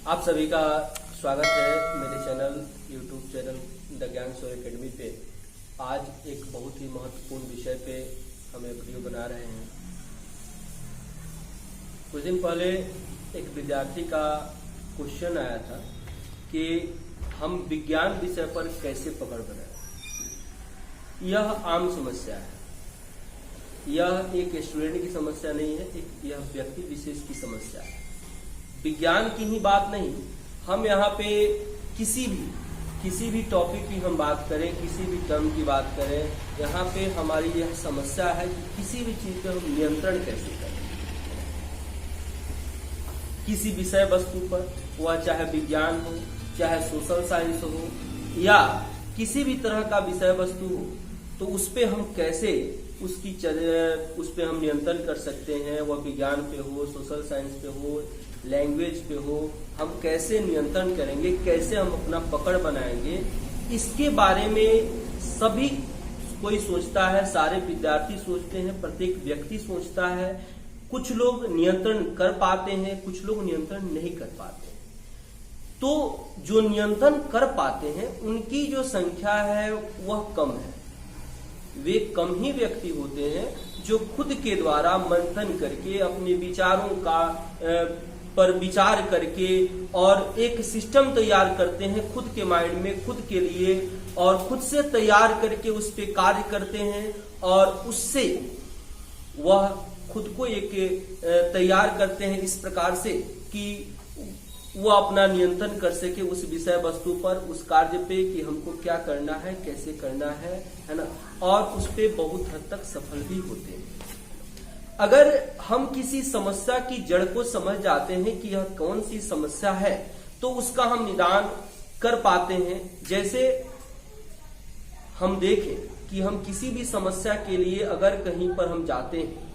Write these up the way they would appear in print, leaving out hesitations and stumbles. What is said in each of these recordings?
आप सभी का स्वागत है मेरे चैनल यूट्यूब चैनल द ज्ञान शो एकेडमी पे। आज एक बहुत ही महत्वपूर्ण विषय पे हम एक वीडियो बना रहे हैं। कुछ दिन पहले एक विद्यार्थी का क्वेश्चन आया था कि हम विज्ञान विषय पर कैसे पकड़ बनाएं। यह आम समस्या है, यह एक स्टूडेंट की समस्या नहीं है, यह व्यक्ति विशेष की समस्या है। विज्ञान की ही बात नहीं, हम यहाँ पे किसी भी टॉपिक की हम बात करें, किसी भी टर्म की बात करें, यहाँ पे हमारी यह समस्या है कि किसी भी चीज पे हम नियंत्रण कैसे करें। किसी विषय वस्तु पर, वह चाहे विज्ञान हो, चाहे सोशल साइंस हो, या किसी भी तरह का विषय वस्तु हो, तो उस पे हम कैसे उस पे हम नियंत्रण कर सकते हैं। वह विज्ञान पे हो, सोशल साइंस पे हो, लैंग्वेज पे हो, हम कैसे नियंत्रण करेंगे, कैसे हम अपना पकड़ बनाएंगे, इसके बारे में सभी कोई सोचता है। सारे विद्यार्थी सोचते हैं, प्रत्येक व्यक्ति सोचता है। कुछ लोग नियंत्रण कर पाते हैं, कुछ लोग नियंत्रण नहीं कर पाते। तो जो नियंत्रण कर पाते हैं उनकी जो संख्या है वह कम है। वे कम ही व्यक्ति होते हैं जो खुद के द्वारा मंथन करके, अपने विचारों का पर विचार करके और एक सिस्टम तैयार करते हैं खुद के माइंड में, खुद के लिए, और खुद से तैयार करके उस पे कार्य करते हैं और उससे वह खुद को एक तैयार करते हैं इस प्रकार से कि वो अपना नियंत्रण कर सके उस विषय वस्तु पर, उस कार्य पे कि हमको क्या करना है, कैसे करना है ना, और उस पे बहुत हद तक सफल भी होते हैं। अगर हम किसी समस्या की जड़ को समझ जाते हैं कि यह कौन सी समस्या है, तो उसका हम निदान कर पाते हैं। जैसे हम देखें कि हम किसी भी समस्या के लिए अगर कहीं पर हम जाते हैं,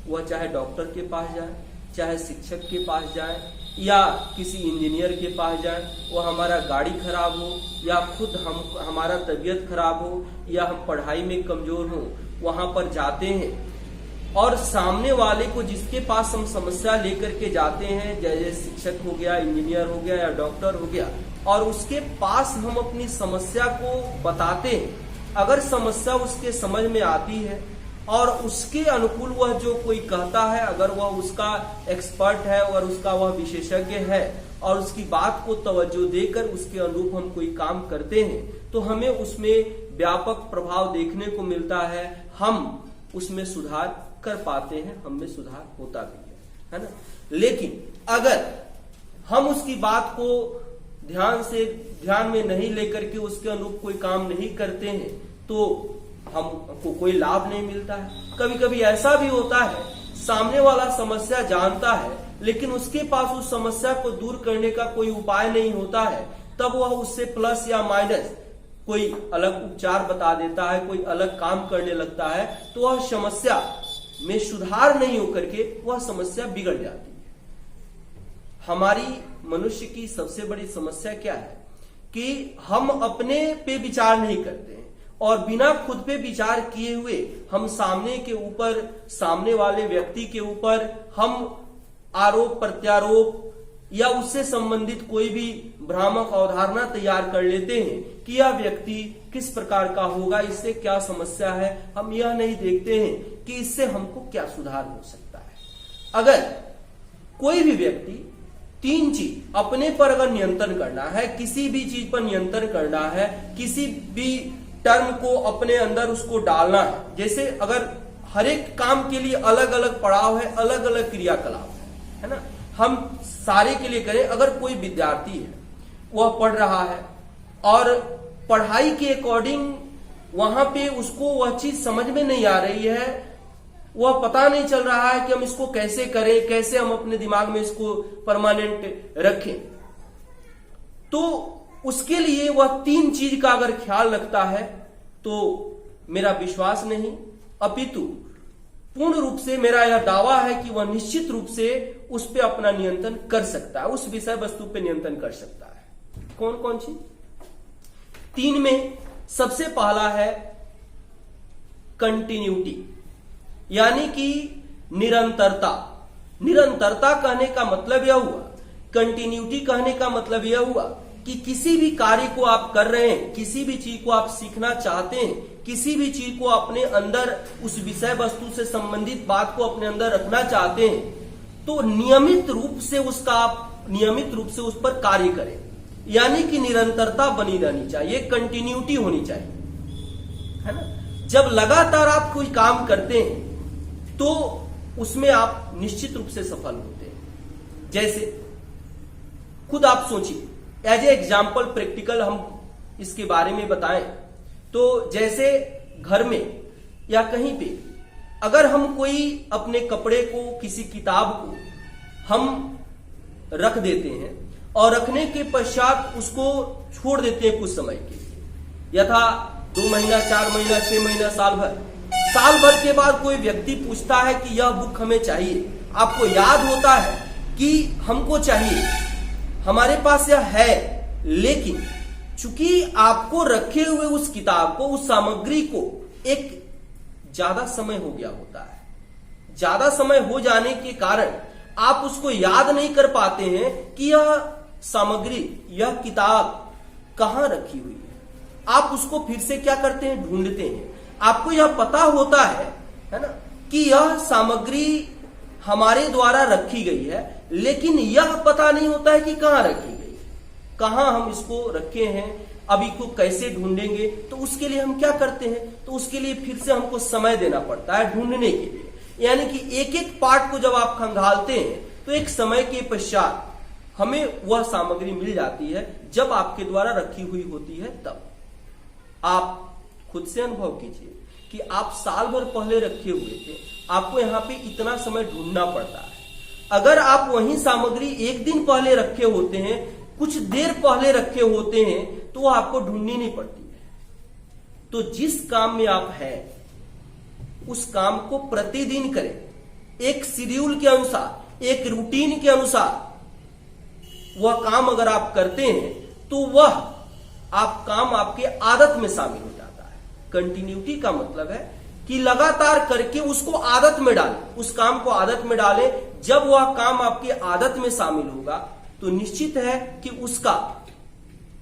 वह चाहे डॉक्टर के पास जाए, चाहे शिक्षक के पास जाए, या किसी इंजीनियर के पास जाए, वो हमारा गाड़ी खराब हो, या खुद हमारा तबीयत खराब हो, या हम पढ़ाई में कमजोर हो, वहां पर जाते हैं और सामने वाले को, जिसके पास हम समस्या लेकर के जाते हैं, जैसे शिक्षक हो गया, इंजीनियर हो गया या डॉक्टर हो गया, और उसके पास हम अपनी समस्या को बताते हैं। अगर समस्या उसके समझ में आती है और उसके अनुकूल वह जो कोई कहता है, अगर वह उसका एक्सपर्ट है और उसका वह विशेषज्ञ है और उसकी बात को तवज्जो देकर उसके अनुरूप हम कोई काम करते हैं, तो हमें उसमें व्यापक प्रभाव देखने को मिलता है। हम उसमें सुधार कर पाते हैं, हमें सुधार होता भी है ना। लेकिन अगर हम उसकी बात को ध्यान में नहीं लेकर के उसके अनुरूप कोई काम नहीं करते हैं, तो हमको कोई लाभ नहीं मिलता है। कभी कभी ऐसा भी होता है, सामने वाला समस्या जानता है लेकिन उसके पास उस समस्या को दूर करने का कोई उपाय नहीं होता है, तब वह उससे प्लस या माइनस कोई अलग उपचार बता देता है, कोई अलग काम करने लगता है, तो वह समस्या में सुधार नहीं होकर के वह समस्या बिगड़ जाती है। हमारी मनुष्य की सबसे बड़ी समस्या क्या है कि हम अपने पे विचार नहीं करते हैं, और बिना खुद पे विचार किए हुए हम सामने वाले व्यक्ति के ऊपर हम आरोप प्रत्यारोप या उससे संबंधित कोई भी भ्रामक अवधारणा तैयार कर लेते हैं कि यह व्यक्ति किस प्रकार का होगा, इससे क्या समस्या है। हम यह नहीं देखते हैं कि इससे हमको क्या सुधार हो सकता है। अगर कोई भी व्यक्ति 3 चीज अपने पर अगर नियंत्रण करना है, किसी भी चीज पर नियंत्रण करना है, किसी भी टर्म को अपने अंदर उसको डालना है, जैसे अगर हर एक काम के लिए अलग अलग पड़ाव है, अलग अलग क्रियाकलाप है ना, हम सारे के लिए करें। अगर कोई विद्यार्थी है, वह पढ़ रहा है और पढ़ाई के अकॉर्डिंग वहां पे उसको वह चीज समझ में नहीं आ रही है, वह पता नहीं चल रहा है कि हम इसको कैसे करें, कैसे हम अपने दिमाग में इसको परमानेंट रखें, तो उसके लिए वह 3 चीज का अगर ख्याल रखता है, तो मेरा विश्वास नहीं अपितु पूर्ण रूप से मेरा यह दावा है कि वह निश्चित रूप से उस पे अपना नियंत्रण कर सकता है, उस विषय वस्तु पे नियंत्रण कर सकता है। कौन कौन चीज? 3 में सबसे पहला है कंटिन्यूटी, यानी कि निरंतरता। निरंतरता कहने का मतलब यह हुआ कंटिन्यूटी कहने का मतलब यह हुआ कि किसी भी कार्य को आप कर रहे हैं, किसी भी चीज को आप सीखना चाहते हैं, किसी भी चीज को अपने अंदर उस विषय वस्तु से संबंधित बात को अपने अंदर रखना चाहते हैं, तो नियमित रूप से उस पर कार्य करें, यानी कि निरंतरता बनी रहनी चाहिए, कंटिन्यूटी होनी चाहिए, है ना। जब लगातार आप कोई काम करते हैं तो उसमें आप निश्चित रूप से सफल होते हैं। जैसे खुद आप सोचिए, एज ए एग्जाम्पल प्रैक्टिकल हम इसके बारे में बताएं तो जैसे घर में या कहीं पे अगर हम कोई अपने कपड़े को, किसी किताब को हम रख देते हैं और रखने के पश्चात उसको छोड़ देते हैं कुछ समय के लिए, यथा 2 महीना, 4 महीना, 6 महीना, साल भर के बाद कोई व्यक्ति पूछता है कि यह बुक हमें चाहिए, आपको याद होता है कि हमको चाहिए, हमारे पास यह है, लेकिन चूंकि आपको रखे हुए उस किताब को, उस सामग्री को एक ज्यादा समय हो गया होता है, ज्यादा समय हो जाने के कारण आप उसको याद नहीं कर पाते हैं कि यह सामग्री, यह किताब कहां रखी हुई है। आप उसको फिर से क्या करते हैं, ढूंढते हैं। आपको यह पता होता है ना, कि यह सामग्री हमारे द्वारा रखी गई है, लेकिन यह पता नहीं होता है कि कहां रखी गई है, कहां हम इसको रखे हैं, अब इसको कैसे ढूंढेंगे। तो उसके लिए हम क्या करते हैं, तो उसके लिए फिर से हमको समय देना पड़ता है ढूंढने के लिए, यानी कि एक एक पार्ट को जब आप खंगालते हैं तो एक समय के पश्चात हमें वह सामग्री मिल जाती है जब आपके द्वारा रखी हुई होती है। तब आप खुद से अनुभव कीजिए कि आप साल भर पहले रखे हुए थे, आपको यहाँ पे इतना समय ढूंढना पड़ता है। अगर आप वही सामग्री एक दिन पहले रखे होते हैं, कुछ देर पहले रखे होते हैं, तो वो आपको ढूंढनी नहीं पड़ती है। तो जिस काम में आप हैं उस काम को प्रतिदिन करें, एक शेड्यूल के अनुसार, एक रूटीन के अनुसार वह काम अगर आप करते हैं तो वह काम आपके आदत में शामिल हो जाता है। कंटिन्यूटी का मतलब है कि लगातार करके उसको आदत में डालें, उस काम को आदत में डालें। जब वह काम आपकी आदत में शामिल होगा तो निश्चित है कि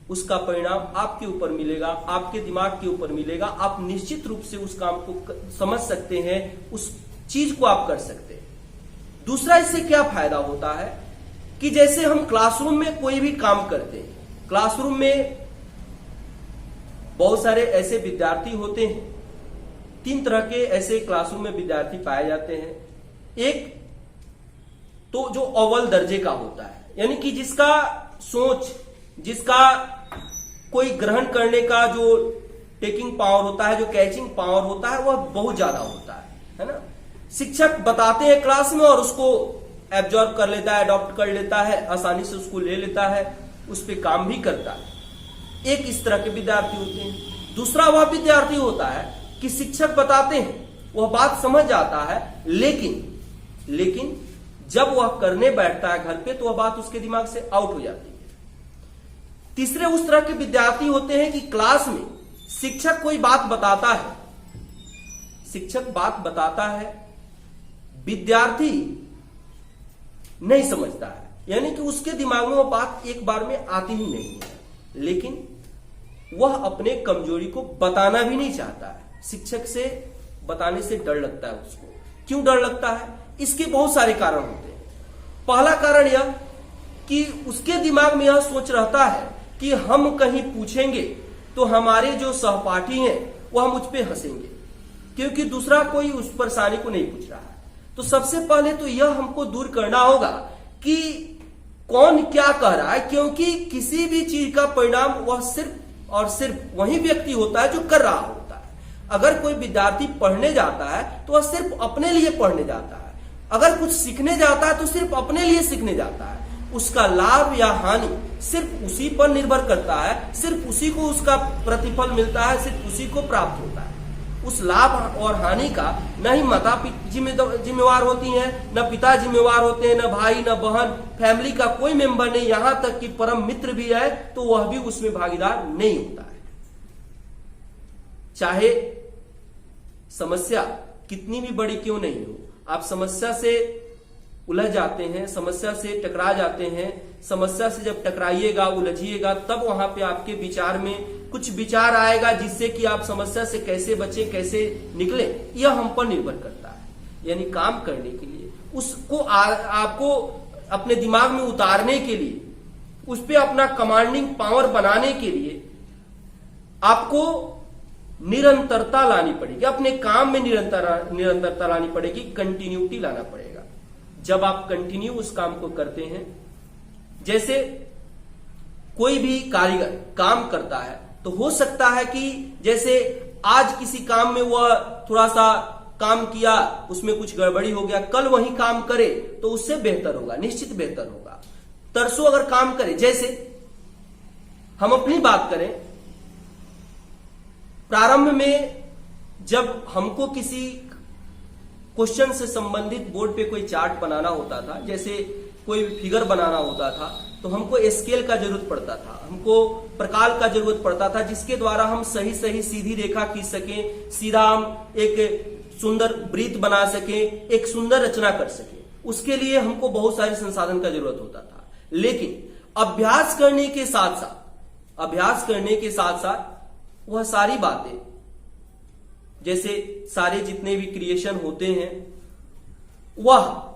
उसका परिणाम आपके ऊपर मिलेगा, आपके दिमाग के ऊपर मिलेगा। आप निश्चित रूप से उस काम को समझ सकते हैं, उस चीज को आप कर सकते हैं। दूसरा इससे क्या फायदा होता है कि जैसे हम क्लासरूम में कोई भी काम करते हैं, क्लासरूम में बहुत सारे ऐसे विद्यार्थी होते हैं, 3 तरह के ऐसे क्लासरूम में विद्यार्थी पाए जाते हैं। एक तो जो अव्वल दर्जे का होता है, यानी कि जिसका सोच, जिसका कोई ग्रहण करने का जो टेकिंग पावर होता है, जो कैचिंग पावर होता है, वह बहुत ज्यादा होता है ना। शिक्षक बताते हैं क्लास में और उसको एब्जॉर्ब कर लेता है, अडॉप्ट कर लेता है, आसानी से उसको ले लेता है, उस पर काम भी करता है। एक इस तरह के विद्यार्थी होते हैं। दूसरा वह विद्यार्थी होता है कि शिक्षक बताते हैं, वह बात समझ आता है, लेकिन जब वह करने बैठता है घर पे तो वह बात उसके दिमाग से आउट हो जाती है। तीसरे उस तरह के विद्यार्थी होते हैं कि क्लास में शिक्षक कोई बात बताता है, शिक्षक बात बताता है, विद्यार्थी नहीं समझता है, यानी कि उसके दिमाग में वो बात एक बार में आती ही नहीं है, लेकिन वह अपने कमजोरी को बताना भी नहीं चाहता है। शिक्षक से बताने से डर लगता है उसको। क्यों डर लगता है? इसके बहुत सारे कारण होते हैं। पहला कारण यह कि उसके दिमाग में यह सोच रहता है कि हम कहीं पूछेंगे तो हमारे जो सहपाठी हैं वह मुझ पे हंसेंगे, क्योंकि दूसरा कोई उस परेशानी को नहीं पूछ रहा है। तो सबसे पहले तो यह हमको दूर करना होगा कि कौन क्या कह रहा है, क्योंकि किसी भी चीज का परिणाम वह सिर्फ और सिर्फ वही व्यक्ति होता है जो कर रहा होता है। अगर कोई विद्यार्थी पढ़ने जाता है तो वह सिर्फ अपने लिए पढ़ने जाता है, अगर कुछ सीखने जाता है तो सिर्फ अपने लिए सीखने जाता है। उसका लाभ या हानि सिर्फ उसी पर निर्भर करता है, सिर्फ उसी को उसका प्रतिफल मिलता है, सिर्फ उसी को प्राप्त होता है। उस लाभ और हानि का न ही माता जिम्मेवार होती हैं, न पिता जिम्मेवार होते हैं, न भाई, न बहन, फैमिली का कोई मेंबर नहीं, यहां तक कि परम मित्र भी है तो वह भी उसमें भागीदार नहीं होता है। चाहे समस्या कितनी भी बड़ी क्यों नहीं हो, आप समस्या से उलझ जाते हैं, समस्या से टकरा जाते हैं। समस्या से जब टकराइएगा, उलझिएगा, तब वहां पे आपके विचार में कुछ विचार आएगा जिससे कि आप समस्या से कैसे बचे, कैसे निकले, यह हम पर निर्भर करता है। यानी काम करने के लिए उसको आपको अपने दिमाग में उतारने के लिए, उस पर अपना कमांडिंग पावर बनाने के लिए आपको निरंतरता लानी पड़ेगी, अपने काम में निरंतरता लानी पड़ेगी, कंटिन्यूटी लाना पड़ेगा। जब आप कंटिन्यू उस काम को करते हैं, जैसे कोई भी कारीगर काम करता है तो हो सकता है कि जैसे आज किसी काम में वह थोड़ा सा काम किया, उसमें कुछ गड़बड़ी हो गया, कल वही काम करे तो उससे बेहतर होगा, निश्चित बेहतर होगा। तरसों अगर काम करे, जैसे हम अपनी बात करें, प्रारंभ में जब हमको किसी क्वेश्चन से संबंधित बोर्ड पे कोई चार्ट बनाना होता था, जैसे कोई फिगर बनाना होता था, तो हमको स्केल का जरूरत पड़ता था, हमको प्रकाल का जरूरत पड़ता था, जिसके द्वारा हम सही सही सीधी रेखा खींच सकें, सीधा हम एक सुंदर वृत्त बना सके, एक सुंदर रचना कर सके। उसके लिए हमको बहुत सारे संसाधन का जरूरत होता था। लेकिन अभ्यास करने के साथ साथ वह सारी बातें, जैसे सारे जितने भी क्रिएशन होते हैं, वह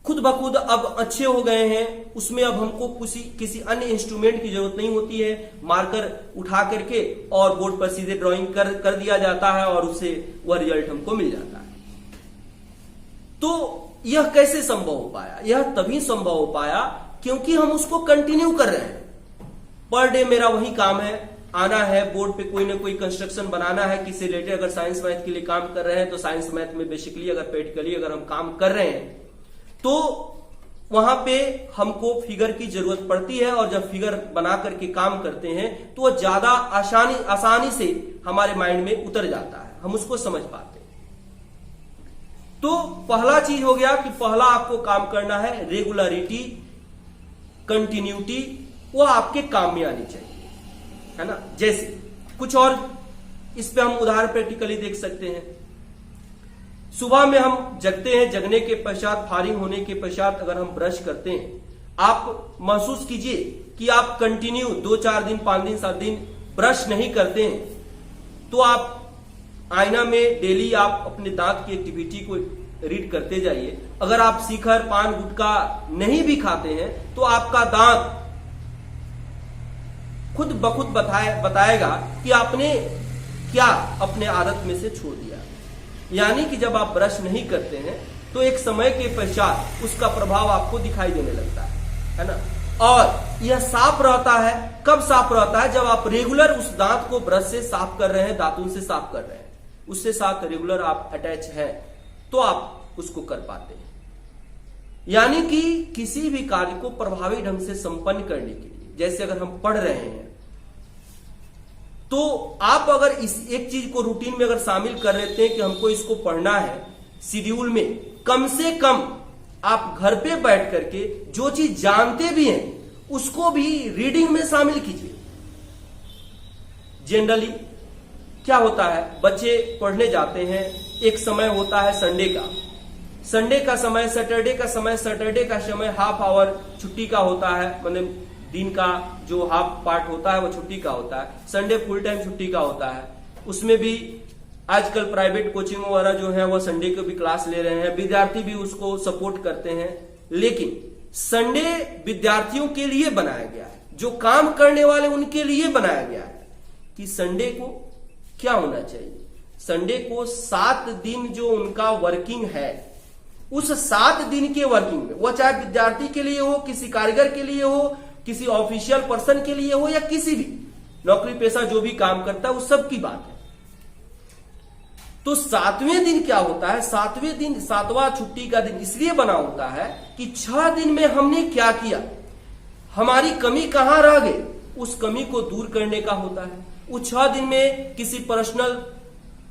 खुद ब खुद अब अच्छे हो गए हैं। उसमें अब हमको किसी अन्य इंस्ट्रूमेंट की जरूरत नहीं होती है। मार्कर उठा करके और बोर्ड पर सीधे ड्राइंग कर दिया जाता है और उससे वह रिजल्ट हमको मिल जाता है। तो यह कैसे संभव हो पाया? यह तभी संभव हो पाया क्योंकि हम उसको कंटिन्यू कर रहे हैं। पर डे मेरा वही काम है, आना है बोर्ड पे, कोई ना कोई कंस्ट्रक्शन बनाना है, किसी रिलेटेड अगर साइंस मैथ के लिए काम कर रहे हैं तो साइंस मैथ में बेसिकली अगर प्रैक्टिकली अगर हम काम कर रहे हैं तो वहां पे हमको फिगर की जरूरत पड़ती है। और जब फिगर बना करके काम करते हैं तो वह ज्यादा आसानी से हमारे माइंड में उतर जाता है, हम उसको समझ पाते हैं। तो पहला चीज हो गया कि पहला आपको काम करना है रेगुलरिटी, कंटिन्यूटी, वो आपके काम में आनी चाहिए, है ना। जैसे कुछ और इस पे हम उदाहरण प्रैक्टिकली देख सकते हैं। सुबह में हम जगते हैं, जगने के पश्चात, फारिग होने के पश्चात अगर हम ब्रश करते हैं, आप महसूस कीजिए कि आप कंटिन्यू 2-4 दिन, 5 दिन, 7 दिन ब्रश नहीं करते हैं तो आप आईना में डेली आप अपने दांत की एक्टिविटी को रीड करते जाइए। अगर आप शिखर, पान, गुटखा नहीं भी खाते हैं तो आपका दांत खुद ब खुद बताएगा कि आपने क्या अपने आदत में से छोड़ दिया। यानी कि जब आप ब्रश नहीं करते हैं तो एक समय के पश्चात उसका प्रभाव आपको दिखाई देने लगता है ना। और यह साफ रहता है, कब साफ रहता है? जब आप रेगुलर उस दांत को ब्रश से साफ कर रहे हैं, दातुन से साफ कर रहे हैं, उससे साथ रेगुलर आप अटैच हैं तो आप उसको कर पाते हैं। यानी कि किसी भी कार्य को प्रभावी ढंग से संपन्न करने के लिए, जैसे अगर हम पढ़ रहे हैं तो आप अगर इस एक चीज को रूटीन में अगर शामिल कर लेते हैं कि हमको इसको पढ़ना है, शेड्यूल में कम से कम आप घर पे बैठ करके जो चीज जानते भी हैं उसको भी रीडिंग में शामिल कीजिए। जनरली क्या होता है, बच्चे पढ़ने जाते हैं, एक समय होता है संडे का समय, सैटरडे का समय हाफ आवर छुट्टी का होता है, मतलब दिन का जो हाफ पार्ट होता है वो छुट्टी का होता है। संडे फुल टाइम छुट्टी का होता है। उसमें भी आजकल प्राइवेट कोचिंग वगैरह जो है वो संडे को भी क्लास ले रहे हैं, विद्यार्थी भी उसको सपोर्ट करते हैं। लेकिन संडे विद्यार्थियों के लिए बनाया गया है, जो काम करने वाले उनके लिए बनाया गया है कि संडे को क्या होना चाहिए। संडे को 7 दिन जो उनका वर्किंग है, उस 7 दिन के वर्किंग में, वह चाहे विद्यार्थी के लिए हो, किसी कारीगर के लिए हो, किसी ऑफिशियल पर्सन के लिए हो, या किसी भी नौकरी पेशा जो भी काम करता है, उस सब की बात है। तो 7वें दिन क्या होता है? 7वें दिन, 7वां छुट्टी का दिन इसलिए बना होता है कि 6 दिन में हमने क्या किया, हमारी कमी कहां रह गई, उस कमी को दूर करने का होता है। उस 6 दिन में किसी पर्सनल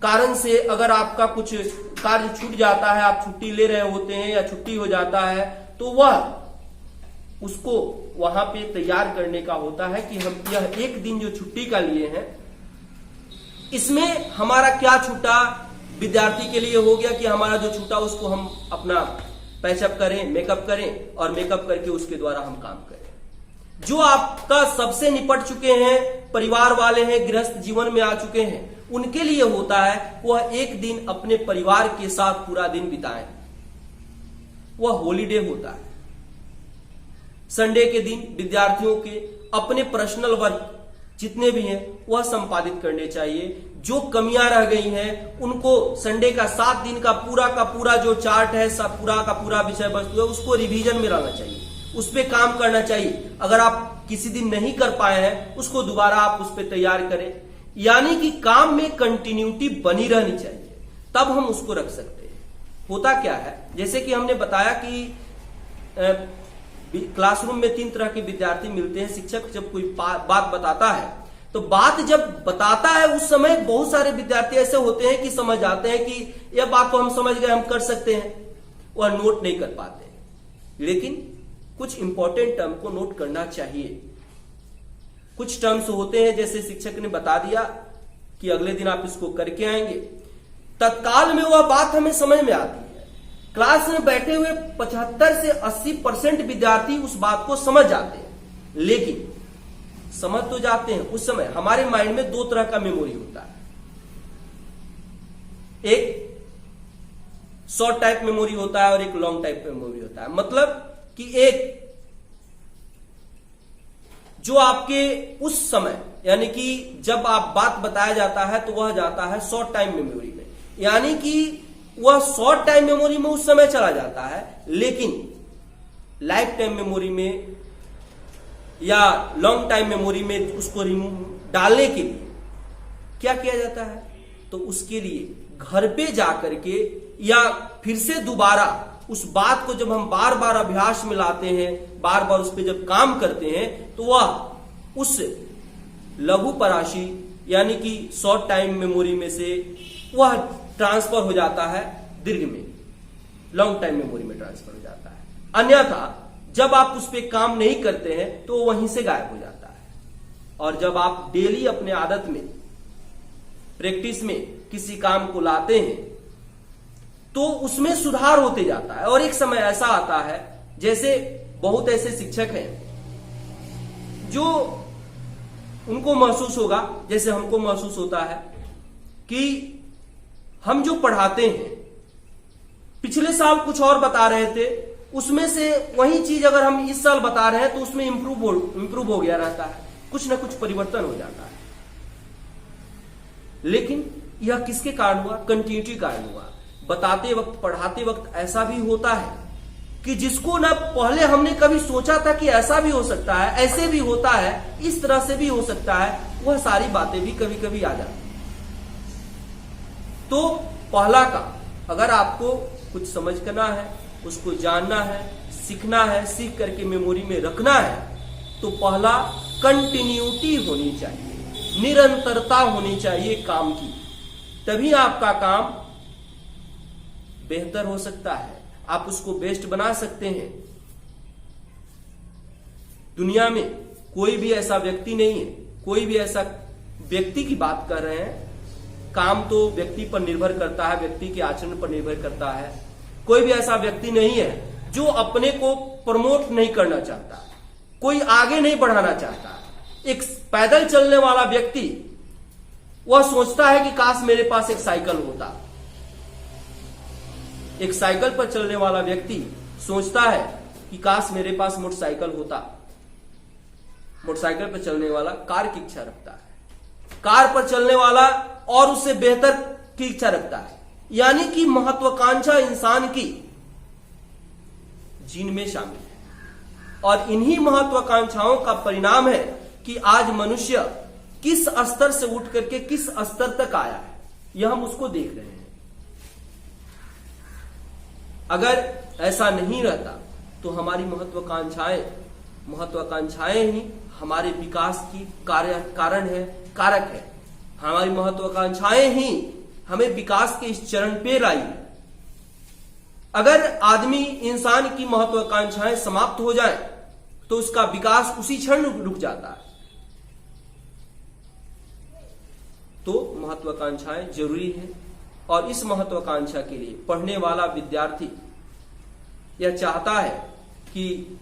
कारण से अगर आपका कुछ कार्य छूट जाता है, आप छुट्टी ले रहे होते हैं या छुट्टी हो जाता है, तो वह उसको वहां पे तैयार करने का होता है कि हम यह एक दिन जो छुट्टी का लिए हैं, इसमें हमारा क्या छूटा, विद्यार्थी के लिए हो गया कि हमारा जो छूटा उसको हम अपना पैचअप करें, मेकअप करें और मेकअप करके उसके द्वारा हम काम करें। जो आपका सबसे निपट चुके हैं, परिवार वाले हैं, गृहस्थ जीवन में आ चुके हैं, उनके लिए होता है वह एक दिन अपने परिवार के साथ पूरा दिन बिताएं। वह हॉलीडे होता है। संडे के दिन विद्यार्थियों के अपने पर्सनल वर्क जितने भी हैं वह संपादित करने चाहिए। जो कमियां रह गई हैं उनको संडे का 7 दिन का पूरा जो चार्ट है, सब पूरा का पूरा विषय वस्तु है, उसको रिवीजन में रहना चाहिए, उस पर काम करना चाहिए। अगर आप किसी दिन नहीं कर पाए हैं उसको दोबारा आप उस पर तैयार करें। यानी कि काम में कंटिन्यूटी बनी रहनी चाहिए, तब हम उसको रख सकते हैं। होता क्या है, जैसे कि हमने बताया कि क्लासरूम में 3 तरह के विद्यार्थी मिलते हैं। शिक्षक जब कोई बात बताता है तो बात जब बताता है उस समय बहुत सारे विद्यार्थी ऐसे होते हैं कि समझ जाते हैं कि यह बात तो हम समझ गए, हम कर सकते हैं, वह नोट नहीं कर पाते। लेकिन कुछ इंपॉर्टेंट टर्म को नोट करना चाहिए। कुछ टर्म्स होते हैं जैसे शिक्षक ने बता दिया कि अगले दिन आप इसको करके आएंगे, तत्काल में वह बात हमें समझ में आती है। क्लास में बैठे हुए 75 से 80% विद्यार्थी उस बात को समझ जाते हैं, लेकिन समझ तो जाते हैं, उस समय हमारे माइंड में 2 तरह का मेमोरी होता है। एक शॉर्ट टाइप मेमोरी होता है और एक लॉन्ग टाइप मेमोरी होता है। मतलब कि एक जो आपके उस समय यानी कि जब आप बात बताया जाता है तो वह जाता है शॉर्ट टाइम मेमोरी में, यानी कि वह शॉर्ट टाइम मेमोरी में उस समय चला जाता है, लेकिन लाइफ टाइम मेमोरी में या लॉन्ग टाइम मेमोरी में उसको डालने के लिए क्या किया जाता है, तो उसके लिए घर पे जाकर के या फिर से दोबारा उस बात को जब हम बार बार अभ्यास में लाते हैं, बार बार उस पर जब काम करते हैं, तो वह उस लघु पराशी यानी कि शॉर्ट टाइम मेमोरी में से वह ट्रांसफर हो जाता है दीर्घ में, लॉन्ग टाइम मेमोरी में ट्रांसफर हो जाता है। अन्यथा जब आप उस पर काम नहीं करते हैं तो वहीं से गायब हो जाता है। और जब आप डेली अपने आदत में, प्रैक्टिस में किसी काम को लाते हैं तो उसमें सुधार होते जाता है। और एक समय ऐसा आता है, जैसे बहुत ऐसे शिक्षक हैं जो उनको महसूस होगा, जैसे हमको महसूस होता है कि हम जो पढ़ाते हैं, पिछले साल कुछ और बता रहे थे, उसमें से वही चीज अगर हम इस साल बता रहे हैं तो उसमें इंप्रूव हो गया रहता है, कुछ ना कुछ परिवर्तन हो जाता है। लेकिन यह किसके कारण हुआ? कंटिन्यूटी कारण हुआ। बताते वक्त, पढ़ाते वक्त ऐसा भी होता है कि जिसको ना पहले हमने कभी सोचा था कि ऐसा भी हो सकता है, ऐसे भी होता है, इस तरह से भी हो सकता है, वह सारी बातें भी कभी कभी आ जाती हैं। तो पहला काम, अगर आपको कुछ समझ करना है, उसको जानना है, सीखना है, सीख करके मेमोरी में रखना है, तो पहला कंटिन्यूटी होनी चाहिए, निरंतरता होनी चाहिए काम की, तभी आपका काम बेहतर हो सकता है, आप उसको बेस्ट बना सकते हैं। दुनिया में कोई भी ऐसा व्यक्ति नहीं है, कोई भी ऐसा व्यक्ति की बात कर रहे हैं, काम तो व्यक्ति पर निर्भर करता है, व्यक्ति के आचरण पर निर्भर करता है। कोई भी ऐसा व्यक्ति नहीं है जो अपने को प्रमोट नहीं करना चाहता, कोई आगे नहीं बढ़ाना चाहता। एक पैदल चलने वाला व्यक्ति वह सोचता है कि काश मेरे पास एक साइकिल होता। एक साइकिल पर चलने वाला व्यक्ति सोचता है कि काश मेरे पास मोटरसाइकिल होता। मोटरसाइकिल पर चलने वाला कार की इच्छा रखता है, कार पर चलने वाला और उससे बेहतर की इच्छा रखता है। यानी कि महत्वाकांक्षा इंसान की जीन में शामिल है, और इन्हीं महत्वाकांक्षाओं का परिणाम है कि आज मनुष्य किस स्तर से उठ करके किस स्तर तक आया है, यह हम उसको देख रहे हैं। अगर ऐसा नहीं रहता तो हमारी महत्वाकांक्षाएं ही हमारे विकास की कारण है, कारक है। हमारी महत्वाकांक्षाएं ही हमें विकास के इस चरण पे लाई है। अगर आदमी, इंसान की महत्वाकांक्षाएं समाप्त हो जाए तो उसका विकास उसी क्षण रुक जाता है। तो महत्वाकांक्षाएं जरूरी है, और इस महत्वाकांक्षा के लिए पढ़ने वाला विद्यार्थी यह चाहता है कि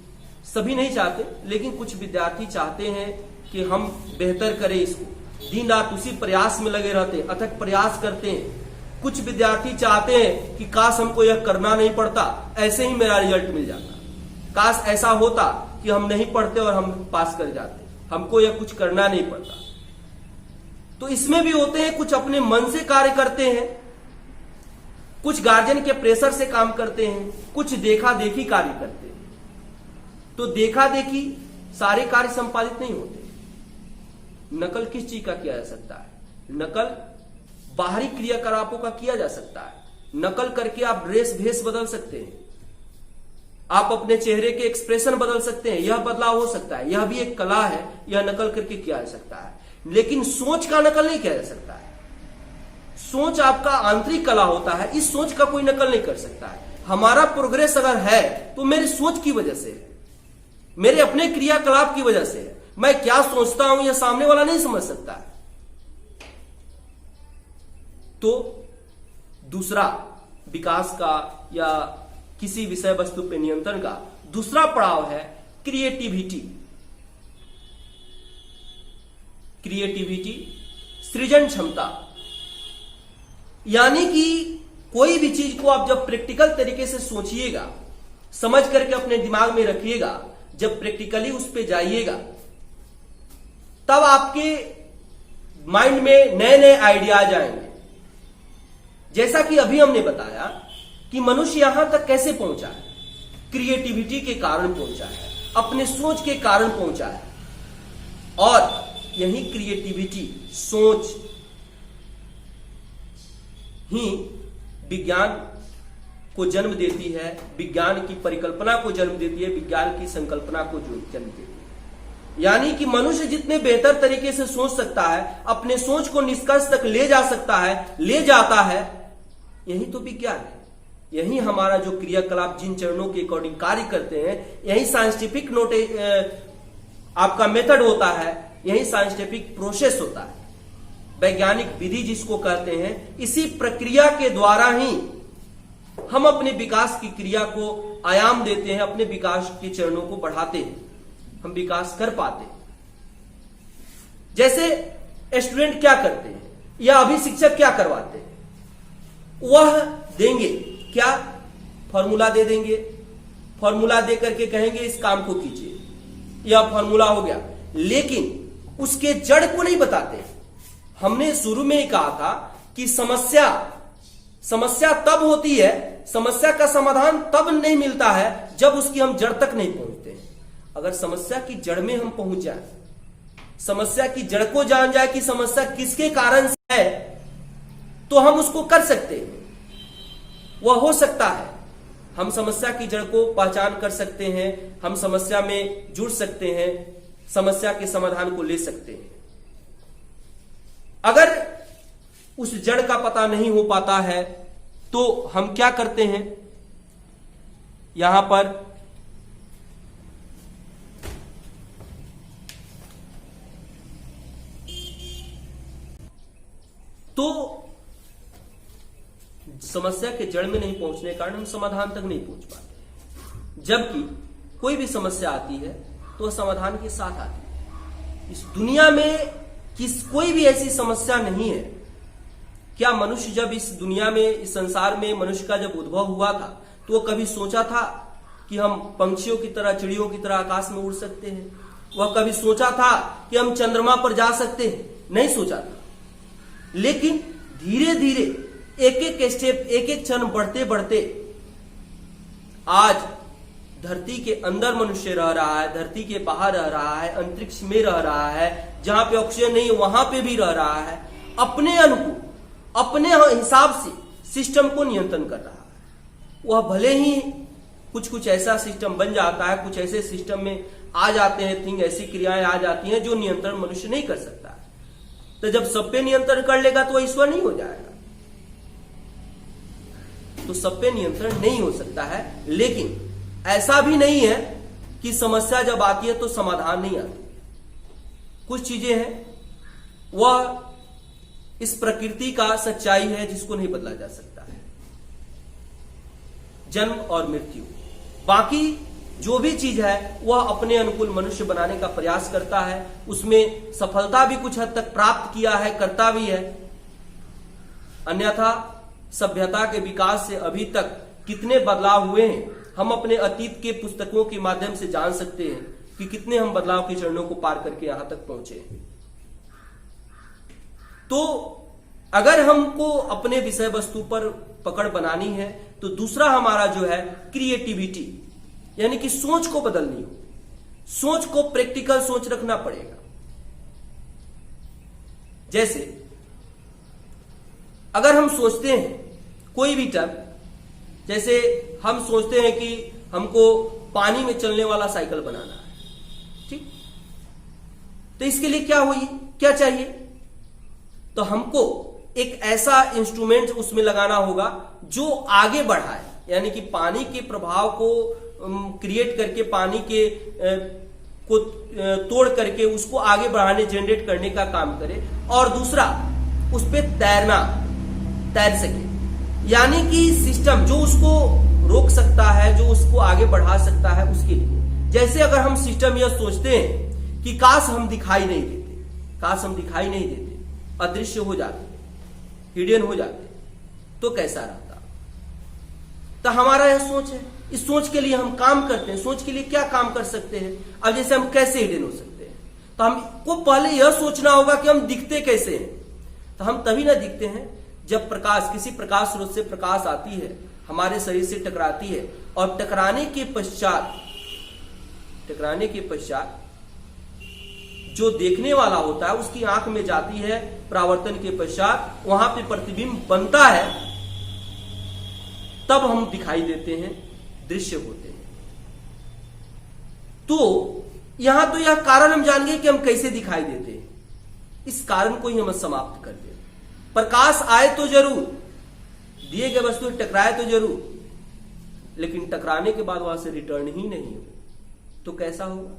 सभी नहीं चाहते, लेकिन कुछ विद्यार्थी चाहते हैं कि हम बेहतर करें इसको, दिन रात उसी प्रयास में लगे रहते हैं, अथक प्रयास करते हैं। कुछ विद्यार्थी चाहते हैं कि काश हमको यह करना नहीं पड़ता, ऐसे ही मेरा रिजल्ट मिल जाता, काश ऐसा होता कि हम नहीं पढ़ते और हम पास कर जाते, हमको यह कुछ करना नहीं पड़ता। तो इसमें भी होते हैं कुछ अपने मन से कार्य करते हैं, कुछ गार्जियन के प्रेशर से काम करते हैं, कुछ देखा देखी कार्य करते हैं। तो देखा देखी सारे कार्य संपादित नहीं होते। नकल किस चीज का किया जा सकता है? नकल बाहरी क्रियाकलापों का किया जा सकता है। नकल करके आप ड्रेस भेष बदल सकते हैं, आप अपने चेहरे के एक्सप्रेशन बदल सकते हैं, यह बदलाव हो सकता है, यह भी एक कला है, यह नकल करके किया जा सकता है। लेकिन सोच का नकल नहीं किया जा सकता है। सोच आपका आंतरिक कला होता है, इस सोच का कोई नकल नहीं कर सकता है। हमारा प्रोग्रेस अगर है तो मेरी सोच की वजह से है, मेरे अपने क्रियाकलाप की वजह से है। मैं क्या सोचता हूं यह सामने वाला नहीं समझ सकता है। तो दूसरा विकास का या किसी विषय वस्तु पे नियंत्रण का दूसरा पड़ाव है क्रिएटिविटी। क्रिएटिविटी, सृजन क्षमता। यानी कि कोई भी चीज को आप जब प्रैक्टिकल तरीके से सोचिएगा, समझ करके अपने दिमाग में रखिएगा, जब प्रैक्टिकली उस पे जाइएगा, तब आपके माइंड में नए नए आइडियाज आएंगे। जैसा कि अभी हमने बताया कि मनुष्य यहां तक कैसे पहुंचा है, क्रिएटिविटी के कारण पहुंचा है, अपने सोच के कारण पहुंचा है। और यही क्रिएटिविटी, सोच ही विज्ञान को जन्म देती है, विज्ञान की परिकल्पना को जन्म देती है, विज्ञान की संकल्पना को जन्म देती है। यानी कि मनुष्य जितने बेहतर तरीके से सोच सकता है, अपने सोच को निष्कर्ष तक ले जा सकता है, ले जाता है, यही तो विज्ञान है। यही हमारा जो क्रियाकलाप जिन चरणों के अकॉर्डिंग कार्य करते हैं, यही साइंटिफिक आपका मेथड होता है, यही साइंटिफिक प्रोसेस होता है, वैज्ञानिक विधि जिसको कहते हैं। इसी प्रक्रिया के द्वारा ही हम अपने विकास की क्रिया को आयाम देते हैं, अपने विकास के चरणों को बढ़ाते हैं, हम विकास कर पाते हैं। जैसे स्टूडेंट क्या करते हैं या अभी शिक्षक क्या करवाते हैं, वह देंगे क्या, फॉर्मूला दे देंगे, फॉर्मूला दे करके कहेंगे इस काम को कीजिए, यह फॉर्मूला हो गया, लेकिन उसके जड़ को नहीं बताते। हमने शुरू में ही कहा था कि समस्या तब होती है, समस्या का समाधान तब नहीं मिलता है जब उसकी हम जड़ तक नहीं पहुंचते हैं। अगर समस्या की जड़ में हम पहुंच जाए, समस्या की जड़ को जान जाए कि समस्या किसके कारण से है, तो हम उसको कर सकते हैं, वह हो सकता है। हम समस्या की जड़ को पहचान कर सकते हैं, हम समस्या में जुड़ सकते हैं, समस्या के समाधान को ले सकते हैं। अगर उस जड़ का पता नहीं हो पाता है तो हम क्या करते हैं, यहां पर तो समस्या के जड़ में नहीं पहुंचने के कारण हम समाधान तक नहीं पहुंच पाते। जबकि कोई भी समस्या आती है तो समाधान के साथ आती है। इस दुनिया में कोई भी ऐसी समस्या नहीं है। क्या मनुष्य जब इस दुनिया में, इस संसार में मनुष्य का जब उद्भव हुआ था, तो वो कभी सोचा था कि हम पंछियों की तरह, चिड़ियों की तरह आकाश में उड़ सकते हैं? वह कभी सोचा था कि हम चंद्रमा पर जा सकते हैं? नहीं सोचा था। लेकिन धीरे धीरे एक एक स्टेप, एक एक क्षण बढ़ते बढ़ते आज धरती के अंदर मनुष्य रह रहा है, धरती के बाहर रह रहा है, अंतरिक्ष में रह रहा है, जहां पे ऑक्सीजन नहीं वहां पे भी रह रहा है, अपने अनुकूल, अपने हिसाब से सिस्टम को नियंत्रण कर रहा है। वह भले ही कुछ कुछ ऐसा सिस्टम बन जाता है, कुछ ऐसे सिस्टम में आ जाते हैं थिंग, ऐसी क्रियाएं आ जाती हैं जो नियंत्रण मनुष्य नहीं कर सकता। तो जब सब पे नियंत्रण कर लेगा तो ईश्वर नहीं हो जाएगा। तो सब पे नियंत्रण नहीं हो सकता है। लेकिन ऐसा भी नहीं है कि समस्या जब आती है तो समाधान नहीं आती। कुछ चीजें हैं वह इस प्रकृति का सच्चाई है जिसको नहीं बदला जा सकता है। जन्म और मृत्यु, बाकी जो भी चीज है वह अपने अनुकूल मनुष्य बनाने का प्रयास करता है, उसमें सफलता भी कुछ हद तक प्राप्त किया है, करता भी है। अन्यथा सभ्यता के विकास से अभी तक कितने बदलाव हुए हैं हम अपने अतीत के पुस्तकों के माध्यम से जान सकते हैं कि कितने हम बदलाव के चरणों को पार करके यहां तक पहुंचे। तो अगर हमको अपने विषय वस्तु पर पकड़ बनानी है तो दूसरा हमारा जो है क्रिएटिविटी, यानी कि सोच को बदलनी हो, सोच को प्रैक्टिकल सोच रखना पड़ेगा। जैसे अगर हम सोचते हैं कोई भी टर्म, जैसे हम सोचते हैं कि हमको पानी में चलने वाला साइकिल बनाना है, ठीक, तो इसके लिए क्या चाहिए? तो हमको एक ऐसा इंस्ट्रूमेंट उसमें लगाना होगा जो आगे बढ़ाए, यानी कि पानी के प्रभाव को क्रिएट करके, पानी के को तोड़ करके उसको आगे बढ़ाने, जनरेट करने का काम करे। और दूसरा, उस पर तैर सके, यानी कि सिस्टम जो उसको रोक सकता है, जो उसको आगे बढ़ा सकता है, उसके लिए। जैसे अगर हम सिस्टम यह सोचते हैं कि काश हम दिखाई नहीं देते, अदृश्य हो जाते, हिडन हो जाते, तो कैसा रहता? तो हमारा यह सोच है, इस सोच के लिए हम काम करते हैं। सोच के लिए क्या काम कर सकते हैं? अब जैसे हम कैसे हिडन हो सकते हैं, तो हमको पहले यह सोचना होगा कि हम दिखते कैसे हैं। तो हम तभी ना दिखते हैं जब प्रकाश, किसी प्रकाश स्रोत से प्रकाश आती है, हमारे शरीर से टकराती है, और टकराने के पश्चात जो देखने वाला होता है उसकी आंख में जाती है, परावर्तन के पश्चात वहां पे प्रतिबिंब बनता है, तब हम दिखाई देते हैं, दृश्य होते हैं। तो यहां तो यह कारण हम जान गए कि हम कैसे दिखाई देते हैं। इस कारण को ही हम समाप्त कर दें। प्रकाश आए तो जरूर, दिए गए वस्तु टकराए तो जरूर, लेकिन टकराने के बाद वहां से रिटर्न ही नहीं हो, तो कैसा होगा?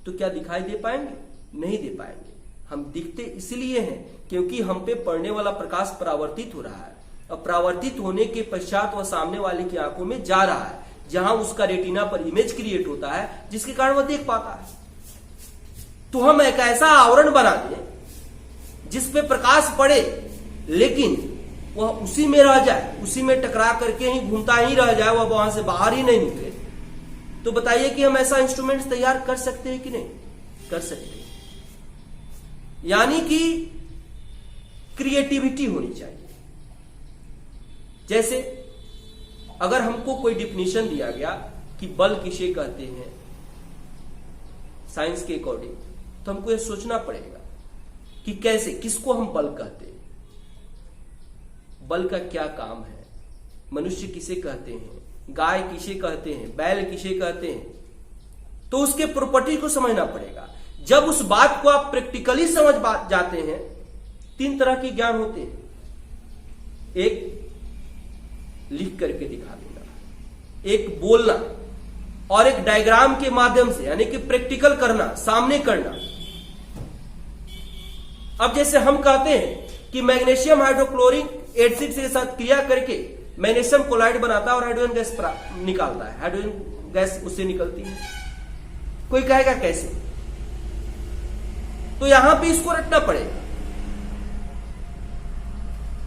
तो क्या दिखाई दे पाएंगे? नहीं दे पाएंगे। हम दिखते इसलिए हैं क्योंकि हम पे पड़ने वाला प्रकाश परावर्तित हो रहा है, और परावर्तित होने के पश्चात वह सामने वाले की आंखों में जा रहा है, जहां उसका रेटिना पर इमेज क्रिएट होता है, जिसके कारण वह देख पाता है। तो हम एक ऐसा आवरण बना दें जिस पे प्रकाश पड़े, लेकिन वह उसी में रह जाए, उसी में टकरा करके ही घूमता ही रह जाए, वह वहां से बाहर ही नहीं निकले। तो बताइए कि हम ऐसा इंस्ट्रूमेंट तैयार कर सकते हैं कि नहीं? कर सकते हैं। यानी कि क्रिएटिविटी होनी चाहिए। जैसे अगर हमको कोई डिफिनीशन दिया गया कि बल किसे कहते हैं साइंस के अकॉर्डिंग, तो हमको यह सोचना पड़ेगा कि कैसे, किसको हम बल कहते हैं, बल का क्या काम है, मनुष्य किसे कहते हैं, गाय किसे कहते हैं, बैल किसे कहते हैं। तो उसके प्रॉपर्टी को समझना पड़ेगा। जब उस बात को आप प्रैक्टिकली समझ जाते हैं, 3 तरह के ज्ञान होते हैं। एक लिख करके दिखा देना, एक बोलना, और एक डायग्राम के माध्यम से, यानी कि प्रैक्टिकल करना, सामने करना। अब जैसे हम कहते हैं कि मैग्नीशियम हाइड्रोक्लोरिक एसिड के साथ क्रिया करके मैग्नीशियम क्लोराइड बनाता है और हाइड्रोजन गैस निकालता है, हाइड्रोजन गैस उससे निकलती है। कोई कहेगा कैसे? तो यहां पे इसको रटना पड़ेगा,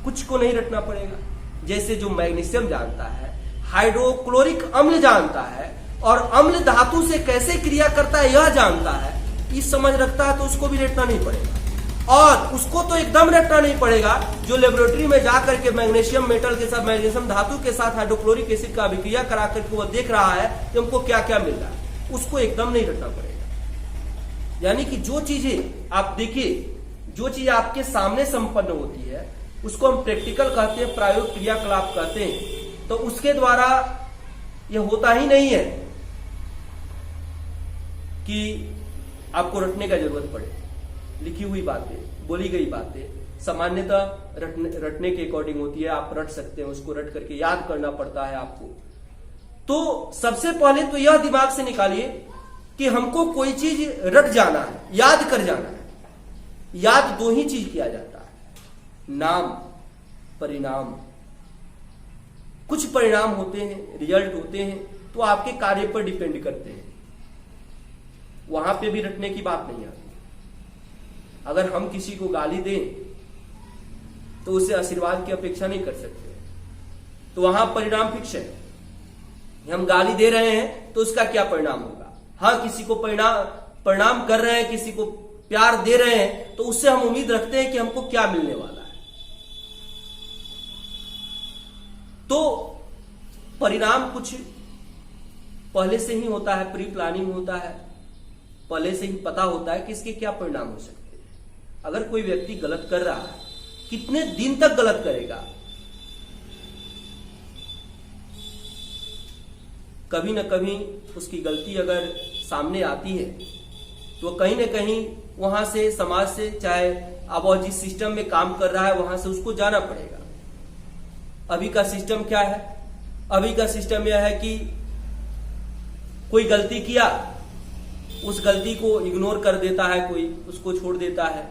कुछ को नहीं रटना पड़ेगा। जैसे जो मैग्नीशियम जानता है, हाइड्रोक्लोरिक अम्ल जानता है, और अम्ल धातु से कैसे क्रिया करता है यह जानता है, इस समझ रखता है, तो उसको भी रटना नहीं पड़ेगा। और उसको तो एकदम रटना नहीं पड़ेगा जो लेबोरेटरी में जाकर के मैग्नीशियम मेटल के साथ, मैग्नीशियम धातु के साथ हाइड्रोक्लोरिक एसिड का अभिक्रिया करा करके वह देख रहा है कि हमको क्या क्या मिल रहा है, उसको एकदम नहीं रटना पड़ेगा। यानी कि जो चीजें आप देखिए, जो चीज आपके सामने संपन्न होती है, उसको हम प्रैक्टिकल कहते हैं, प्रायोगिक क्रियाकलाप कहते हैं। तो उसके द्वारा यह होता ही नहीं है कि आपको रटने का जरूरत पड़े। लिखी हुई बातें, बोली गई बातें सामान्यतः रटने के अकॉर्डिंग होती है, आप रट सकते हैं, उसको रट करके याद करना पड़ता है आपको। तो सबसे पहले तो यह दिमाग से निकालिए कि हमको कोई चीज रट जाना है, याद कर जाना है। याद 2 ही चीज किया जाता है, नाम, परिणाम। कुछ परिणाम होते हैं, रिजल्ट होते हैं, तो आपके कार्य पर डिपेंड करते हैं। वहां पे भी रटने की बात नहीं आती। अगर हम किसी को गाली दें तो उसे आशीर्वाद की अपेक्षा नहीं कर सकते, तो वहां परिणाम फिक्स है। हम गाली दे रहे हैं तो उसका क्या परिणाम होगा। हाँ, किसी को परिणाम कर रहे हैं, किसी को प्यार दे रहे हैं, तो उससे हम उम्मीद रखते हैं कि हमको क्या मिलने वाला है। तो परिणाम कुछ पहले से ही होता है, प्री प्लानिंग होता है, पहले से ही पता होता है कि इसके क्या परिणाम हो सकते हैं। अगर कोई व्यक्ति गलत कर रहा है, कितने दिन तक गलत करेगा, कभी न कभी उसकी गलती अगर सामने आती है तो कहीं न कहीं वहां से, समाज से, चाहे अब वो जिस सिस्टम में काम कर रहा है वहां से उसको जाना पड़ेगा। अभी का सिस्टम क्या है? अभी का सिस्टम यह है कि कोई गलती किया, उस गलती को इग्नोर कर देता है, कोई उसको छोड़ देता है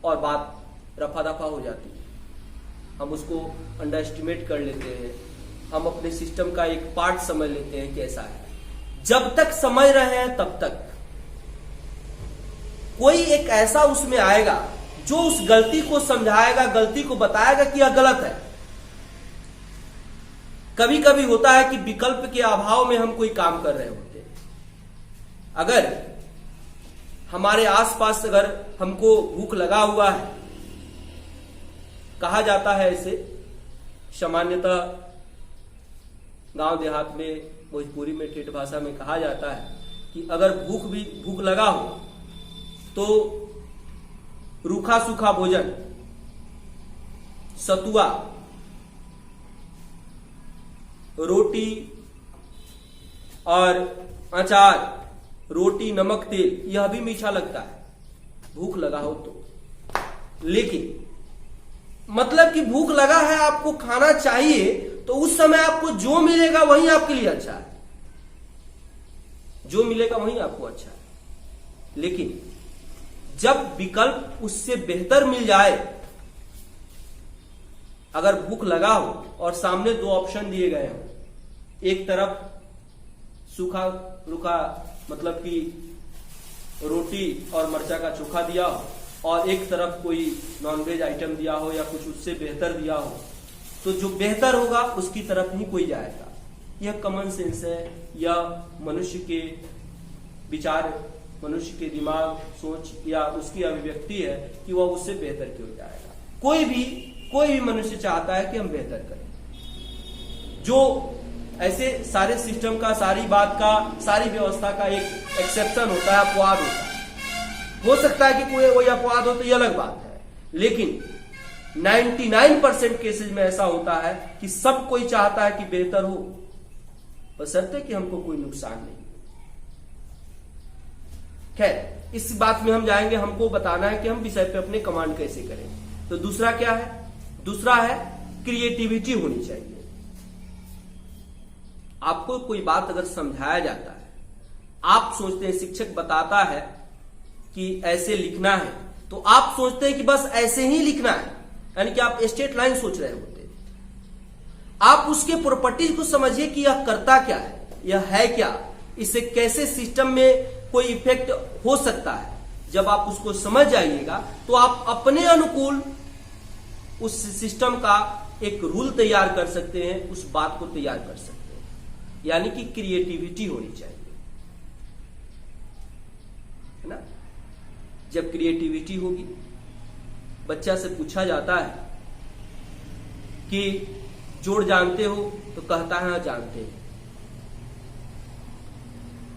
और बात रफा दफा हो जाती है। हम उसको अंडर एस्टिमेट कर लेते हैं, हम अपने सिस्टम का एक पार्ट समझ लेते हैं कि ऐसा है। जब तक समझ रहे हैं तब तक कोई एक ऐसा उसमें आएगा जो उस गलती को समझाएगा, गलती को बताएगा कि यह गलत है। कभी कभी होता है कि विकल्प के अभाव में हम कोई काम कर रहे होते हैं। अगर हमारे आसपास अगर हमको भूख लगा हुआ है, कहा जाता है ऐसे सामान्यतः गांव देहात में, भोजपुरी में, ठेठ भाषा में कहा जाता है कि अगर भूख लगा हो तो रूखा सूखा भोजन, सतुआ, रोटी और अचार, रोटी नमक तेल, यह भी मीठा लगता है भूख लगा हो तो। लेकिन मतलब कि भूख लगा है, आपको खाना चाहिए, तो उस समय आपको जो मिलेगा वही आपके लिए अच्छा है, जो मिलेगा वही आपको अच्छा है। लेकिन जब विकल्प उससे बेहतर मिल जाए, अगर भूख लगा हो और सामने दो ऑप्शन दिए गए हो, एक तरफ सूखा रूखा मतलब कि रोटी और मरचा का चोखा दिया हो, और एक तरफ कोई नॉनवेज आइटम दिया हो या कुछ उससे बेहतर दिया हो, तो जो बेहतर होगा उसकी तरफ ही कोई जाएगा। यह कॉमन सेंस है, यह मनुष्य के विचार, मनुष्य के दिमाग, सोच या उसकी अभिव्यक्ति है कि वह उससे बेहतर क्यों जाएगा। कोई भी मनुष्य चाहता है कि हम बेहतर करें। जो ऐसे सारे सिस्टम का, सारी बात का, सारी व्यवस्था का एक एक्सेप्शन होता है, अपवाद होता है। हो सकता है कि कोई अपवाद हो तो यह अलग बात है, लेकिन 99% केसेज में ऐसा होता है कि सब कोई चाहता है कि बेहतर हो, बशर्ते कि हमको कोई नुकसान नहीं। खैर, इस बात में हम जाएंगे, हमको बताना है कि हम विषय पे अपने कमांड कैसे करें। तो दूसरा क्या है? दूसरा है क्रिएटिविटी होनी चाहिए। आपको कोई बात अगर समझाया जाता है, आप सोचते हैं, शिक्षक बताता है कि ऐसे लिखना है, तो आप सोचते हैं कि बस ऐसे ही लिखना है, यानी कि आप स्ट्रेट लाइन सोच रहे होते हैं। आप उसके प्रॉपर्टीज को समझिए कि यह करता क्या है, यह है क्या, इससे कैसे सिस्टम में कोई इफेक्ट हो सकता है। जब आप उसको समझ जाइएगा तो आप अपने अनुकूल उस सिस्टम का एक रूल तैयार कर सकते हैं, उस बात को तैयार कर सकते हैं। यानी कि क्रिएटिविटी होनी चाहिए, है ना। जब क्रिएटिविटी होगी, बच्चा से पूछा जाता है कि जोड़ जानते हो, तो कहता है हाँ जानते हैं।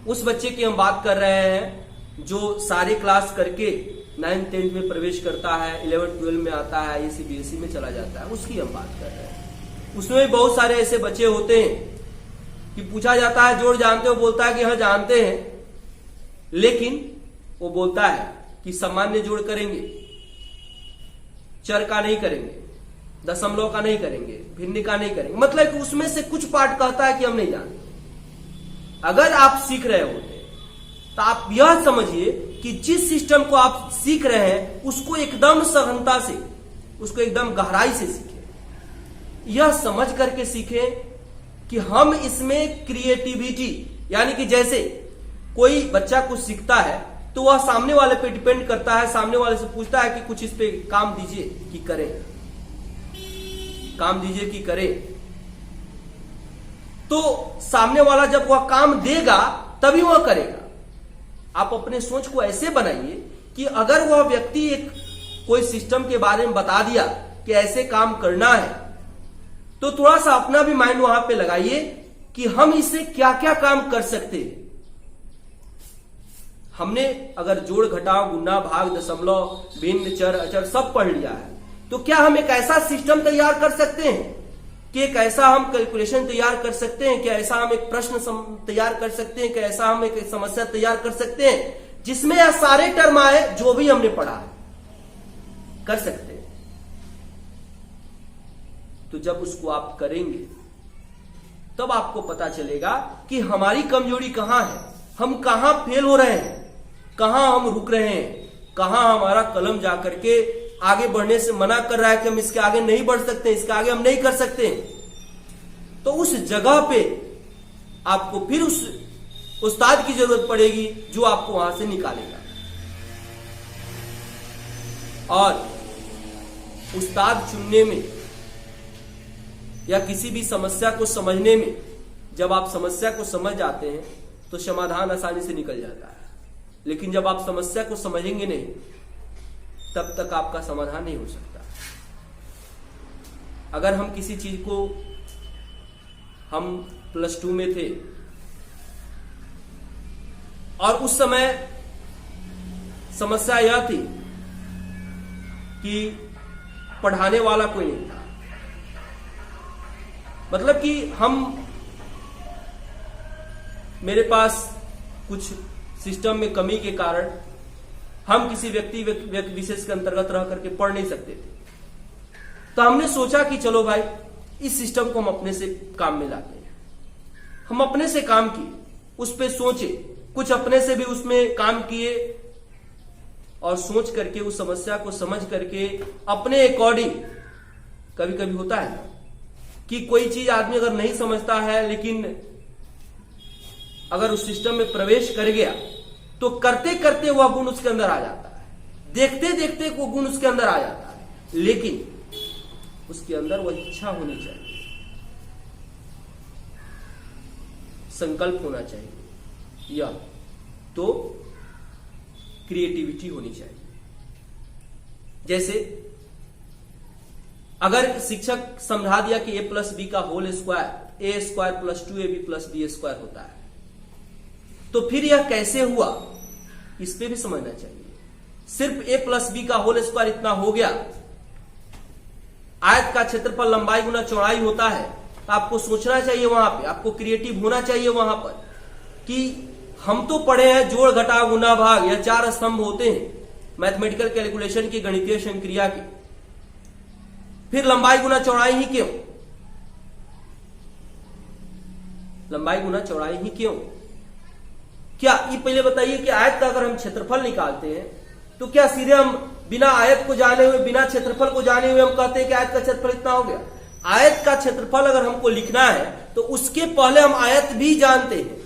उस बच्चे की हम बात कर रहे हैं जो सारे क्लास करके 9th 10th में प्रवेश करता है, 11th 12 में आता है, CBSE में चला जाता है, उसकी हम बात कर रहे हैं। उसमें भी बहुत सारे ऐसे बच्चे होते हैं कि पूछा जाता है जोड़ जानते हो, बोलता है कि हाँ जानते हैं, लेकिन वो बोलता है कि सामान्य जोड़ करेंगे, चर का नहीं करेंगे, दशमलव का नहीं करेंगे, भिन्न का नहीं करेंगे। मतलब कि उसमें से कुछ पार्ट कहता है कि हम नहीं जानते। अगर आप सीख रहे होते तो आप यह समझिए कि जिस सिस्टम को आप सीख रहे हैं उसको एकदम सहनता से, उसको एकदम गहराई से सीखें। यह समझ करके सीखें कि हम इसमें क्रिएटिविटी, यानी कि जैसे कोई बच्चा कुछ सीखता है तो वह सामने वाले पे डिपेंड करता है, सामने वाले से पूछता है कि कुछ इस पे काम दीजिए कि करें, काम दीजिए कि करें। तो सामने वाला जब वह काम देगा तभी वह करेगा। आप अपने सोच को ऐसे बनाइए कि अगर वह व्यक्ति एक कोई सिस्टम के बारे में बता दिया कि ऐसे काम करना है, तो थोड़ा सा अपना भी माइंड वहां पे लगाइए कि हम इससे क्या क्या काम कर सकते हैं। हमने अगर जोड़ घटाव गुणा भाग दशमलव भिन्न चर अचर सब पढ़ लिया है, तो क्या हम एक ऐसा सिस्टम तैयार कर सकते हैं कि एक ऐसा हम कैलकुलेशन तैयार कर सकते हैं, क्या ऐसा हम एक प्रश्न तैयार कर सकते हैं, क्या ऐसा हम एक समस्या तैयार कर सकते हैं जिसमें यह सारे टर्म आए जो भी हमने पढ़ा है, कर सकते हैं। तो जब उसको आप करेंगे तब आपको पता चलेगा कि हमारी कमजोरी कहां है, हम कहां फेल हो रहे हैं, कहां हम रुक रहे हैं, कहां हमारा कलम जाकर के आगे बढ़ने से मना कर रहा है कि हम इसके आगे नहीं बढ़ सकते, इसके आगे हम नहीं कर सकते। तो उस जगह पे आपको फिर उस उस्ताद की जरूरत पड़ेगी जो आपको वहां से निकालेगा। और उस्ताद चुनने में या किसी भी समस्या को समझने में, जब आप समस्या को समझ जाते हैं तो समाधान आसानी से निकल जाता है। लेकिन जब आप समस्या को समझेंगे नहीं तब तक आपका समाधान नहीं हो सकता। अगर हम किसी चीज को, हम +2 में थे और उस समय समस्या यह थी कि पढ़ाने वाला कोई नहीं था, मतलब कि मेरे पास कुछ सिस्टम में कमी के कारण हम किसी व्यक्ति विशेष के अंतर्गत रह करके पढ़ नहीं सकते थे। तो हमने सोचा कि चलो भाई इस सिस्टम को हम अपने से काम में लाते हैं। हम अपने से काम किए, उस पे सोचे, कुछ अपने से भी उसमें काम किए और सोच करके उस समस्या को समझ करके अपने अकॉर्डिंग, कभी कभी होता है कि कोई चीज आदमी अगर नहीं समझता है लेकिन अगर उस सिस्टम में प्रवेश कर गया तो करते करते वह गुण उसके अंदर आ जाता है, देखते देखते वो गुण उसके अंदर आ जाता है। लेकिन उसके अंदर वह इच्छा होनी चाहिए, संकल्प होना चाहिए, या तो क्रिएटिविटी होनी चाहिए। जैसे अगर शिक्षक समझा दिया कि a+b का whole square a² + 2ab + b² होता है, तो फिर यह कैसे हुआ इस पे भी समझना चाहिए। सिर्फ a+b का होल स्क्वायर इतना हो गया, आयत का क्षेत्रफल लंबाई गुना चौड़ाई होता है, तो आपको सोचना चाहिए वहां पे, आपको क्रिएटिव होना चाहिए वहां पर कि हम तो पढ़े हैं जोड़ घटाव गुना भाग या 4 स्तंभ होते हैं मैथमेटिकल कैलकुलेशन की, गणितीय संक्रिया की, फिर लंबाई गुना चौड़ाई ही क्यों, लंबाई गुना चौड़ाई ही क्यों? क्या ये पहले बताइए कि आयत का अगर हम क्षेत्रफल निकालते हैं तो क्या सीधे हम बिना आयत को जाने हुए, बिना क्षेत्रफल को जाने हुए हम कहते हैं कि आयत का क्षेत्रफल इतना हो गया? आयत का क्षेत्रफल अगर हमको लिखना है तो उसके पहले हम आयत भी जानते हैं,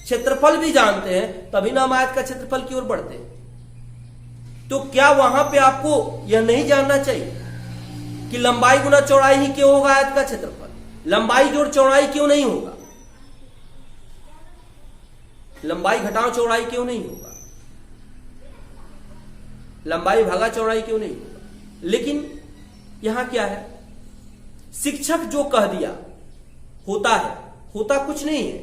क्षेत्रफल भी जानते हैं, तभी ना हम आयत का क्षेत्रफल की ओर बढ़ते हैं। तो क्या वहां पे आपको यह नहीं जानना चाहिए कि लंबाई गुना चौड़ाई ही क्यों होगा आयत का क्षेत्रफल, लंबाई जोड़ चौड़ाई क्यों नहीं होगा, लंबाई घटाव चौड़ाई क्यों नहीं होगा, लंबाई भागा चौड़ाई क्यों नहीं होगा? लेकिन यहां क्या है, शिक्षक जो कह दिया होता है, होता कुछ नहीं है।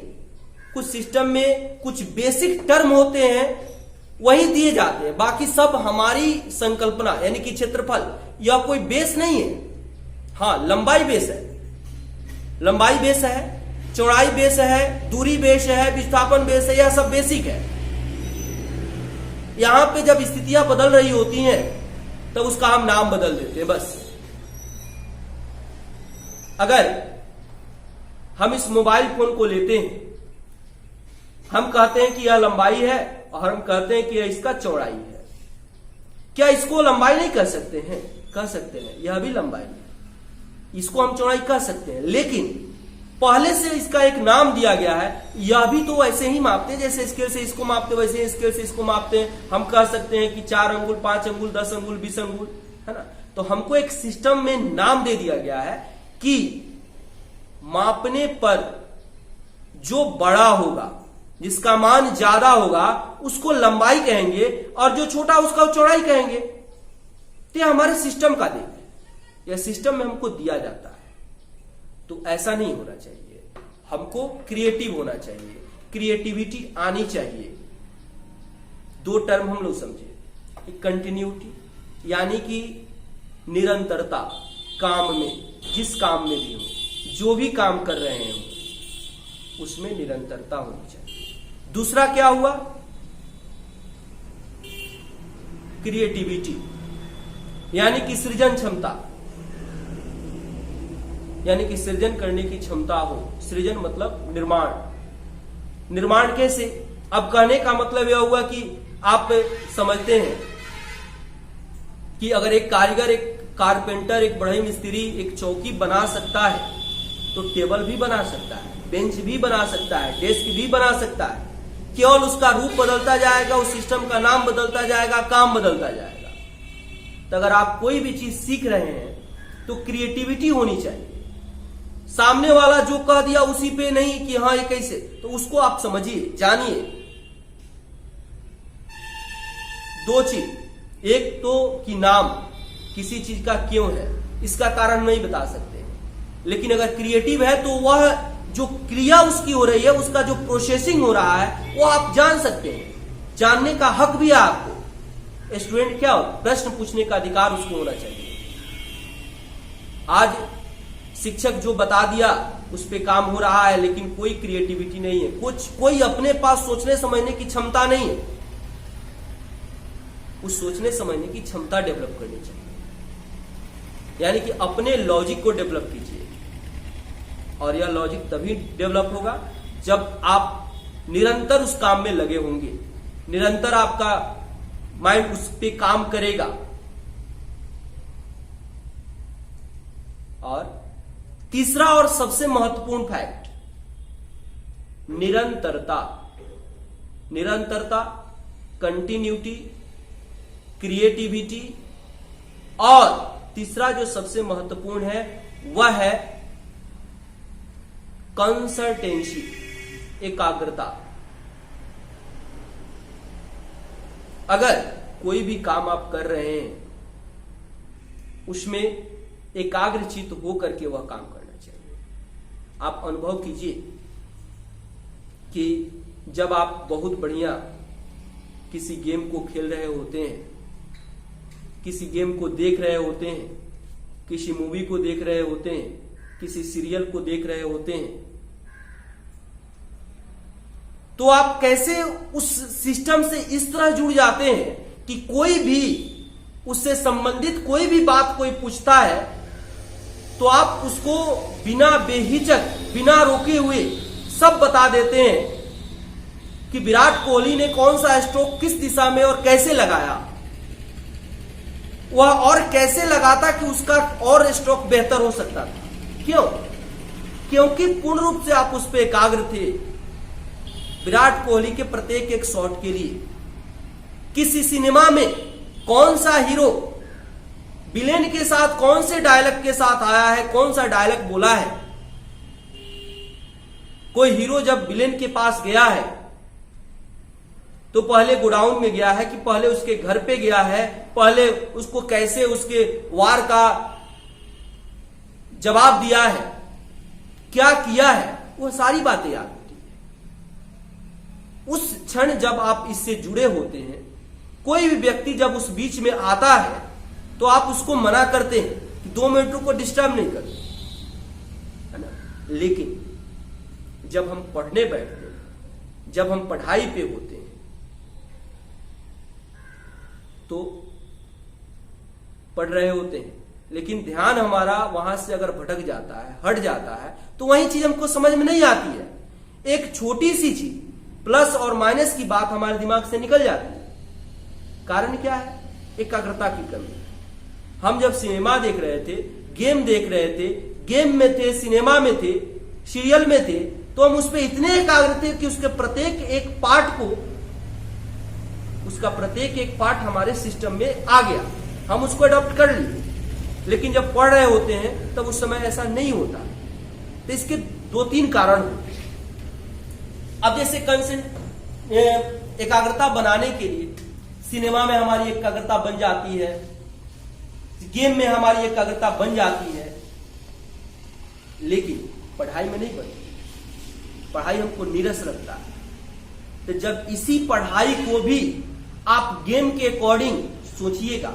कुछ सिस्टम में कुछ बेसिक टर्म होते हैं वही दिए जाते हैं, बाकी सब हमारी संकल्पना, यानी कि क्षेत्रफल या कोई बेस नहीं है। हाँ, लंबाई बेस है, लंबाई बेस है, चौड़ाई बेस है, दूरी बेस है, विस्थापन बेस है, यह सब बेसिक है। यहां पे जब स्थितियां बदल रही होती हैं तब उसका हम नाम बदल देते हैं बस। अगर हम इस मोबाइल फोन को लेते हैं, हम कहते हैं कि यह लंबाई है और हम कहते हैं कि यह इसका चौड़ाई है, क्या इसको लंबाई नहीं कह सकते हैं? कह सकते हैं, यह भी लंबाई है, इसको हम चौड़ाई कह सकते हैं। लेकिन पहले से इसका एक नाम दिया गया है। यह भी तो वैसे ही मापते हैं, जैसे स्केल से इसको मापते वैसे स्केल से इसको मापते हैं। हम कह सकते हैं कि 4 अंगुल, 5 अंगुल, 10 अंगुल, 20 अंगुल, है ना। तो हमको एक सिस्टम में नाम दे दिया गया है कि मापने पर जो बड़ा होगा, जिसका मान ज्यादा होगा, उसको लंबाई कहेंगे, और जो छोटा उसका चौड़ाई कहेंगे। तो हमारे सिस्टम का देखिए, यह सिस्टम में हमको दिया जाता है। तो ऐसा नहीं होना चाहिए, हमको क्रिएटिव होना चाहिए, क्रिएटिविटी आनी चाहिए। 2 टर्म हम लोग समझे, कंटिन्यूटी यानी कि निरंतरता, काम में, जिस काम में भी हो, जो भी काम कर रहे हैं उसमें निरंतरता होनी चाहिए। दूसरा क्या हुआ, क्रिएटिविटी यानी कि सृजन क्षमता, यानी कि सृजन करने की क्षमता हो। सृजन मतलब निर्माण। निर्माण कैसे? अब कहने का मतलब यह हुआ कि आप समझते हैं कि अगर एक कारीगर, एक कारपेंटर, एक बढ़ई मिस्त्री एक चौकी बना सकता है तो टेबल भी बना सकता है, बेंच भी बना सकता है, डेस्क भी बना सकता है। केवल उसका रूप बदलता जाएगा, उस सिस्टम का नाम बदलता जाएगा, काम बदलता जाएगा। तो अगर आप कोई भी चीज सीख रहे हैं तो क्रिएटिविटी होनी चाहिए। सामने वाला जो कह दिया उसी पे नहीं कि हाँ ये कैसे, तो उसको आप समझिए, जानिए। 2 चीज, एक तो कि नाम किसी चीज का क्यों है, इसका कारण नहीं बता सकते हैं, लेकिन अगर क्रिएटिव है तो वह जो क्रिया उसकी हो रही है, उसका जो प्रोसेसिंग हो रहा है वो आप जान सकते हैं। जानने का हक भी है आपको। स्टूडेंट क्या हो, प्रश्न पूछने का अधिकार उसको होना चाहिए। आज शिक्षक जो बता दिया उस पे काम हो रहा है, लेकिन कोई क्रिएटिविटी नहीं है, कोई अपने पास सोचने समझने की क्षमता नहीं है। उस सोचने समझने की क्षमता डेवलप करनी चाहिए, यानी कि अपने लॉजिक को डेवलप कीजिए। और यह लॉजिक तभी डेवलप होगा जब आप निरंतर उस काम में लगे होंगे, निरंतर आपका माइंड उस पे काम करेगा। और तीसरा और सबसे महत्वपूर्ण फैक्ट, निरंतरता। निरंतरता, कंटिन्यूटी, क्रिएटिविटी, और तीसरा जो सबसे महत्वपूर्ण है वह है कंसल्टेंसी, एकाग्रता। अगर कोई भी काम आप कर रहे हैं उसमें एकाग्रचित होकर के वह काम करना चाहिए। आप अनुभव कीजिए कि जब आप बहुत बढ़िया किसी गेम को खेल रहे होते हैं, किसी गेम को देख रहे होते हैं, किसी मूवी को देख रहे होते हैं, किसी सीरियल को देख रहे होते हैं, तो आप कैसे उस सिस्टम से इस तरह जुड़ जाते हैं कि कोई भी उससे संबंधित कोई भी बात कोई पूछता है तो आप उसको बिना बेहिचक, बिना रोके हुए सब बता देते हैं कि विराट कोहली ने कौन सा स्ट्रोक किस दिशा में और कैसे लगाया, वह और कैसे लगाता कि उसका और स्ट्रोक बेहतर हो सकता था। क्यों? क्योंकि पूर्ण रूप से आप उस पर एकाग्र थे। विराट कोहली के प्रत्येक एक शॉट के लिए किसी सिनेमा में कौन सा हीरो विलेन के साथ कौन से डायलॉग के साथ आया है, कौन सा डायलॉग बोला है। कोई हीरो जब विलेन के पास गया है तो पहले गोडाउन में गया है कि पहले उसके घर पे गया है, पहले उसको कैसे उसके वार का जवाब दिया है, क्या किया है, वो सारी बातें याद होती है। उस क्षण जब आप इससे जुड़े होते हैं, कोई भी व्यक्ति जब उस बीच में आता है तो आप उसको मना करते हैं कि 2 मिनट को डिस्टर्ब नहीं करते, है ना। लेकिन जब हम पढ़ने बैठते हैं, जब हम पढ़ाई पे होते हैं, तो पढ़ रहे होते हैं, लेकिन ध्यान हमारा वहां से अगर भटक जाता है, हट जाता है, तो वही चीज हमको समझ में नहीं आती है। एक छोटी सी चीज, प्लस और माइनस की बात हमारे दिमाग से निकल जाती है। कारण क्या है? एकाग्रता की कमी। हम जब सिनेमा देख रहे थे, गेम देख रहे थे, गेम में थे, सिनेमा में थे, सीरियल में थे तो हम उस पर इतने एकाग्र थे कि उसके प्रत्येक एक पार्ट को, उसका प्रत्येक एक पार्ट हमारे सिस्टम में आ गया, हम उसको अडॉप्ट कर लिए। लेकिन जब पढ़ रहे होते हैं तब उस समय ऐसा नहीं होता। तो इसके 2-3 कारण होते हैं। अब जैसे एकाग्रता बनाने के लिए सिनेमा में हमारी एकाग्रता बन जाती है, गेम में हमारी एकाग्रता बन जाती है, लेकिन पढ़ाई में नहीं बनती। पढ़ाई हमको नीरस लगता है। तो जब इसी पढ़ाई को भी आप गेम के अकॉर्डिंग सोचिएगा,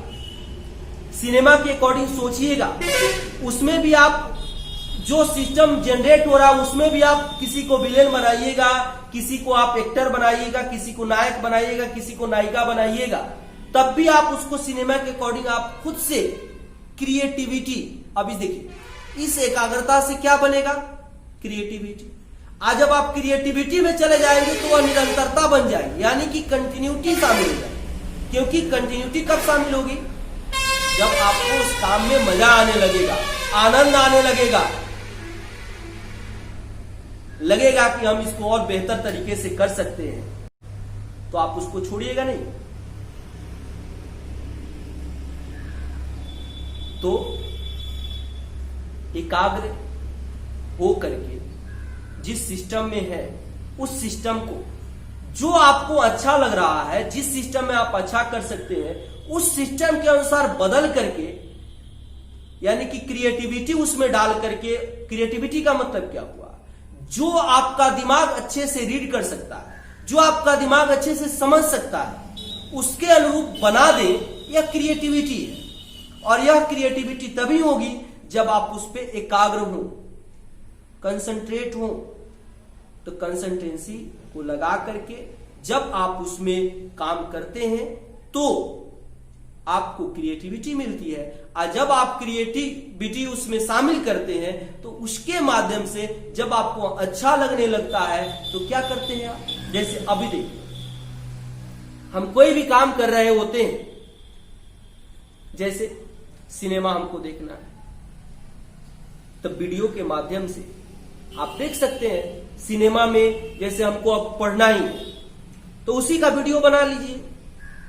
सिनेमा के अकॉर्डिंग सोचिएगा, उसमें भी आप जो सिस्टम जनरेट हो रहा है उसमें भी आप किसी को विलेन बनाइएगा, किसी को आप एक्टर बनाइएगा, किसी को नायक बनाइएगा, किसी को नायिका बनाइएगा, तब भी आप उसको सिनेमा के अकॉर्डिंग आप खुद से क्रिएटिविटी। अभी देखिए इस एकाग्रता से क्या बनेगा? क्रिएटिविटी। आज जब आप क्रिएटिविटी में चले जाएंगे तो वह निरंतरता बन जाएगी, यानी कि कंटिन्यूटी शामिल हो जाएगी। क्योंकि कंटिन्यूटी कब शामिल होगी? जब आपको उस काम में मजा आने लगेगा, आनंद आने लगेगा कि हम इसको और बेहतर तरीके से कर सकते हैं, तो आप उसको छोड़िएगा नहीं। तो एकाग्र हो करके जिस सिस्टम में है उस सिस्टम को, जो आपको अच्छा लग रहा है, जिस सिस्टम में आप अच्छा कर सकते हैं, उस सिस्टम के अनुसार बदल करके, यानी कि क्रिएटिविटी उसमें डाल करके। क्रिएटिविटी का मतलब क्या हुआ? जो आपका दिमाग अच्छे से रीड कर सकता है, जो आपका दिमाग अच्छे से समझ सकता है, उसके अनुरूप बना दे, यह क्रिएटिविटी है। और यह क्रिएटिविटी तभी होगी जब आप उस पर एकाग्र हो, कंसंट्रेट हो। तो कंसंट्रेंसी को लगा करके जब आप उसमें काम करते हैं तो आपको क्रिएटिविटी मिलती है। और जब आप क्रिएटिविटी उसमें शामिल करते हैं तो उसके माध्यम से जब आपको अच्छा लगने लगता है तो क्या करते हैं आप? जैसे अभी देखिए, हम कोई भी काम कर रहे होते हैं, जैसे सिनेमा हमको देखना है, तो वीडियो के माध्यम से आप देख सकते हैं। सिनेमा में जैसे हमको अब पढ़ना ही है तो उसी का वीडियो बना लीजिए,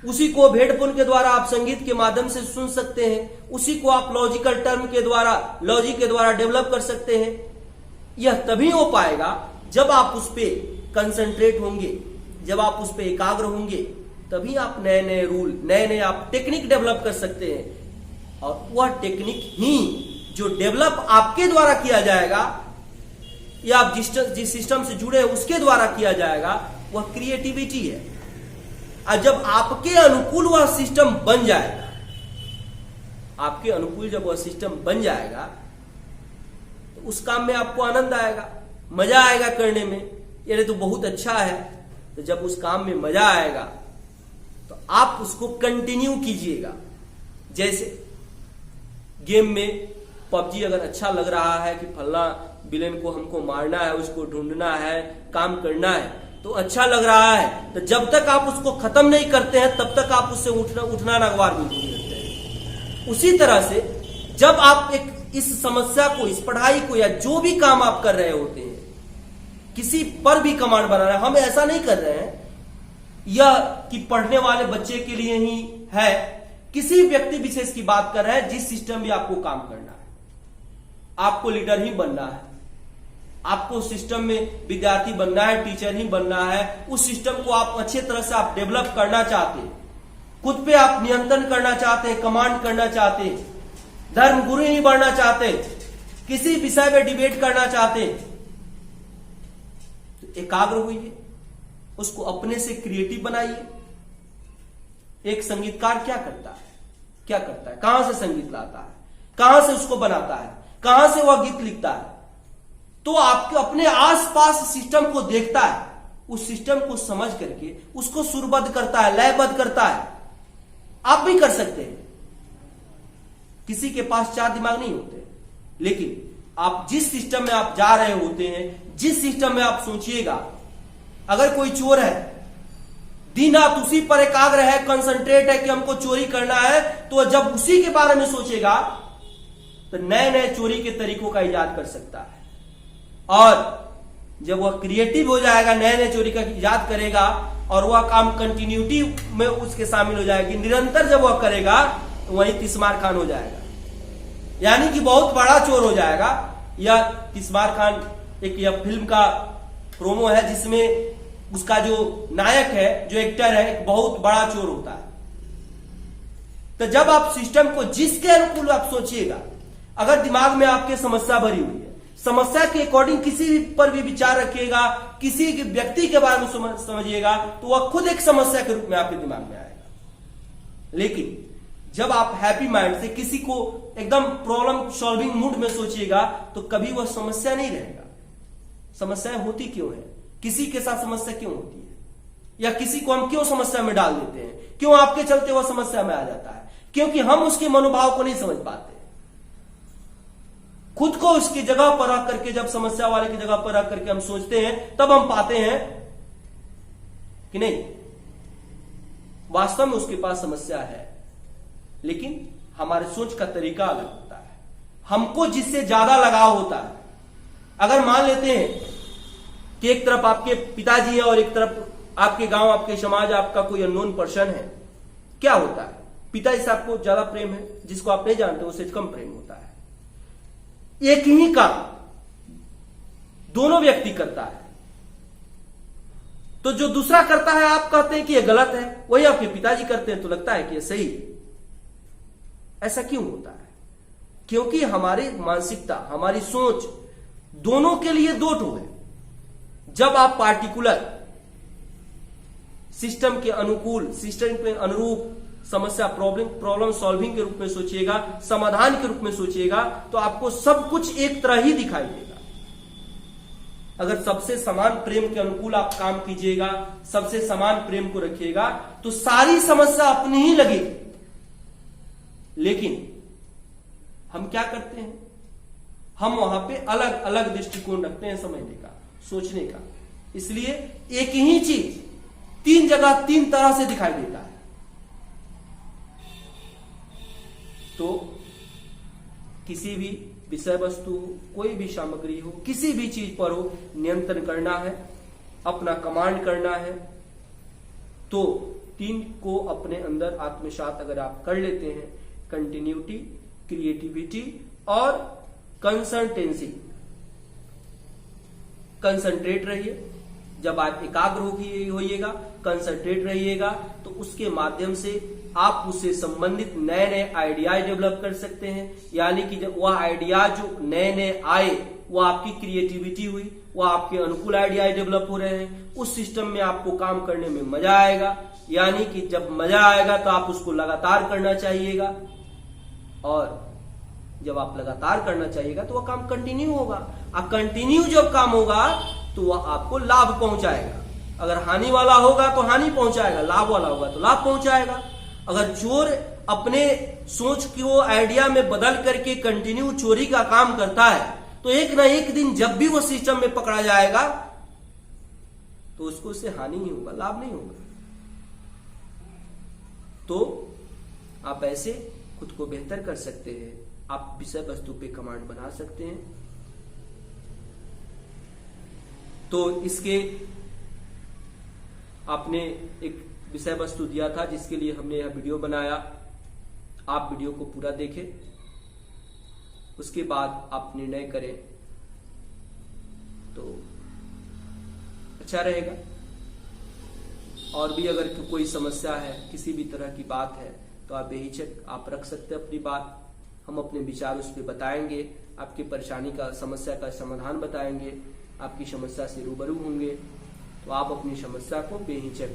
उसी को हेडफोन के द्वारा आप संगीत के माध्यम से सुन सकते हैं, उसी को आप लॉजिकल टर्म के द्वारा, लॉजिक के द्वारा डेवलप कर सकते हैं। यह तभी हो पाएगा जब आप उस पर कंसंट्रेट होंगे, जब आप उस पर एकाग्र होंगे, तभी आप नए नए रूल, नए नए आप टेक्निक डेवलप कर सकते हैं। और वह टेक्निक ही जो डेवलप आपके द्वारा किया जाएगा या आप जिस सिस्टम से जुड़े हैं उसके द्वारा किया जाएगा, वह क्रिएटिविटी है। और जब आपके अनुकूल वह सिस्टम बन जाएगा, आपके अनुकूल जब वह सिस्टम बन जाएगा तो उस काम में आपको आनंद आएगा, मजा आएगा करने में। ये तो बहुत अच्छा है। तो जब उस काम में मजा आएगा तो आप उसको कंटिन्यू कीजिएगा। जैसे गेम में पबजी अगर अच्छा लग रहा है कि फलना विलेन को हमको मारना है, उसको ढूंढना है, काम करना है, तो अच्छा लग रहा है, तो जब तक आप उसको खत्म नहीं करते हैं तब तक आप उससे उठना नगवार भी नहीं करते हैं। उसी तरह से जब आप इस समस्या को, इस पढ़ाई को, या जो भी काम आप कर रहे होते हैं, किसी पर भी कमांड बना रहे हैं, हम ऐसा नहीं कर रहे हैं यह कि पढ़ने वाले बच्चे के लिए ही है, किसी व्यक्ति विशेष की बात कर रहे हैं जिस सिस्टम में आपको काम करना है, आपको लीडर ही बनना है, आपको सिस्टम में विद्यार्थी बनना है, टीचर ही बनना है, उस सिस्टम को आप अच्छे तरह से आप डेवलप करना चाहते हैं, खुद पे आप नियंत्रण करना चाहते हैं, कमांड करना चाहते हैं, धर्म गुरु ही बनना चाहते हैं, किसी विषय में डिबेट करना चाहते हैं, तो एकाग्र होइए, उसको अपने से क्रिएटिव बनाइए। एक संगीतकार क्या करता है? कहां से संगीत लाता है, कहां से उसको बनाता है, कहां से वह गीत लिखता है? तो आपके अपने आसपास सिस्टम को देखता है, उस सिस्टम को समझ करके उसको सुरबद्ध करता है, लयबद्ध करता है। आप भी कर सकते हैं। किसी के पास 4 दिमाग नहीं होते, लेकिन आप जिस सिस्टम में आप जा रहे होते हैं, जिस सिस्टम में आप सोचिएगा, अगर कोई चोर है, दिन रात उसी पर एकाग्र है, कंसंट्रेट है कि हमको चोरी करना है, तो जब उसी के बारे में सोचेगा तो नए नए चोरी के तरीकों का इजाद कर सकता है। और जब वह क्रिएटिव हो जाएगा, नए नए चोरी का इजाद करेगा और वह काम कंटिन्यूटी में उसके शामिल हो जाएगी, निरंतर जब वह करेगा तो वही तिस्मार खान हो जाएगा, यानी कि बहुत बड़ा चोर हो जाएगा। यह तिस्मार खान एक यह फिल्म का प्रोमो है जिसमें उसका जो नायक है, जो एक्टर है, एक बहुत बड़ा चोर होता है। तो जब आप सिस्टम को जिसके अनुकूल आप सोचिएगा, अगर दिमाग में आपके समस्या भरी हुई है, समस्या के अकॉर्डिंग किसी पर भी विचार रखिएगा, किसी व्यक्ति के बारे में समझिएगा, तो वह खुद एक समस्या के रूप में आपके दिमाग में आएगा। लेकिन जब आप हैप्पी माइंड से किसी को एकदम प्रॉब्लम सॉल्विंग मूड में सोचिएगा तो कभी वह समस्या नहीं रहेगा। समस्याएं होती क्यों है, किसी के साथ समस्या क्यों होती है, या किसी को हम क्यों समस्या में डाल देते हैं, क्यों आपके चलते वह समस्या में आ जाता है? क्योंकि हम उसके मनोभाव को नहीं समझ पाते। खुद को उसकी जगह पर रख करके, जब समस्या वाले की जगह पर रख करके हम सोचते हैं, तब हम पाते हैं कि नहीं, वास्तव में उसके पास समस्या है, लेकिन हमारे सोच का तरीका अलग होता है। हमको जिससे ज्यादा लगाव होता है, अगर मान लेते हैं कि एक तरफ आपके पिताजी है और एक तरफ आपके गांव, आपके समाज, आपका कोई अननोन पर्सन है, क्या होता है? पिताजी से आपको ज्यादा प्रेम है, जिसको आप नहीं जानते उससे कम प्रेम होता है। एक ही काम दोनों व्यक्ति करता है, तो जो दूसरा करता है आप कहते हैं कि यह गलत है, वही आपके पिताजी करते हैं तो लगता है कि यह सही है। ऐसा क्यों होता है? क्योंकि हमारी मानसिकता, हमारी सोच दोनों के लिए दो ठो है। जब आप पार्टिकुलर सिस्टम के अनुकूल, सिस्टम के अनुरूप समस्या, प्रॉब्लम सॉल्विंग के रूप में सोचिएगा, समाधान के रूप में सोचिएगा, तो आपको सब कुछ एक तरह ही दिखाई देगा। अगर सबसे समान प्रेम के अनुकूल आप काम कीजिएगा, सबसे समान प्रेम को रखिएगा, तो सारी समस्या अपनी ही लगेगी। लेकिन हम क्या करते हैं? हम वहां पे अलग अलग दृष्टिकोण रखते हैं समझने का, सोचने का। इसलिए एक ही चीज तीन जगह तीन तरह से दिखाई देता है। तो किसी भी विषय वस्तु हो, कोई भी सामग्री हो, किसी भी चीज पर हो, नियंत्रण करना है, अपना कमांड करना है, तो तीन को अपने अंदर आत्मसात अगर आप कर लेते हैं, कंटिन्यूटी, क्रिएटिविटी और कंसल्टेंसी, कंसंट्रेट रहिए। जब आप एकाग्र होइएगा, कंसंट्रेट रहिएगा, तो उसके माध्यम से आप उससे संबंधित नए नए आइडियाज डेवलप कर सकते हैं। यानी कि जब वह आइडिया जो नए नए आए, वह आपकी क्रिएटिविटी हुई, वह आपके अनुकूल आइडियाज डेवलप हो रहे हैं, उस सिस्टम में आपको काम करने में मजा आएगा। यानी कि जब मजा आएगा तो आप उसको लगातार करना चाहिएगा, और जब आप लगातार करना चाहिएगा तो वह काम कंटिन्यू होगा। और कंटिन्यू जब काम होगा तो वह आपको लाभ पहुंचाएगा। अगर हानि वाला होगा तो हानि पहुंचाएगा, लाभ वाला होगा तो लाभ पहुंचाएगा। अगर चोर अपने सोच को आइडिया में बदल करके कंटिन्यू चोरी का काम करता है, तो एक ना एक दिन जब भी वो सिस्टम में पकड़ा जाएगा तो उसको उससे हानि ही होगा, लाभ नहीं होगा। तो आप ऐसे खुद को बेहतर कर सकते हैं, आप विषय वस्तु पे कमांड बना सकते हैं। तो इसके आपने एक विषय वस्तु दिया था जिसके लिए हमने यह वीडियो बनाया। आप वीडियो को पूरा देखें, उसके बाद आप निर्णय करें तो अच्छा रहेगा। और भी अगर कोई समस्या है, किसी भी तरह की बात है, तो आप बेहिचक आप रख सकते हैं अपनी बात। हम अपने विचार उस पर बताएंगे, आपकी परेशानी का, समस्या का समाधान बताएंगे, आपकी समस्या से रूबरू होंगे। तो आप अपनी समस्या को बेहिचक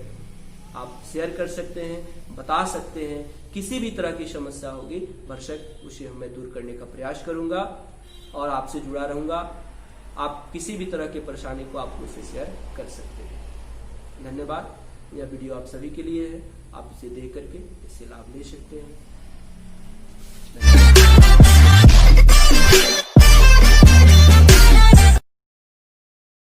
आप शेयर कर सकते हैं, बता सकते हैं। किसी भी तरह की समस्या होगी, भरसक उसे मैं दूर करने का प्रयास करूंगा और आपसे जुड़ा रहूंगा। आप किसी भी तरह की परेशानी को आप मुझसे शेयर कर सकते हैं। धन्यवाद। यह वीडियो आप सभी के लिए है, आप इसे देख करके इससे लाभ ले सकते हैं।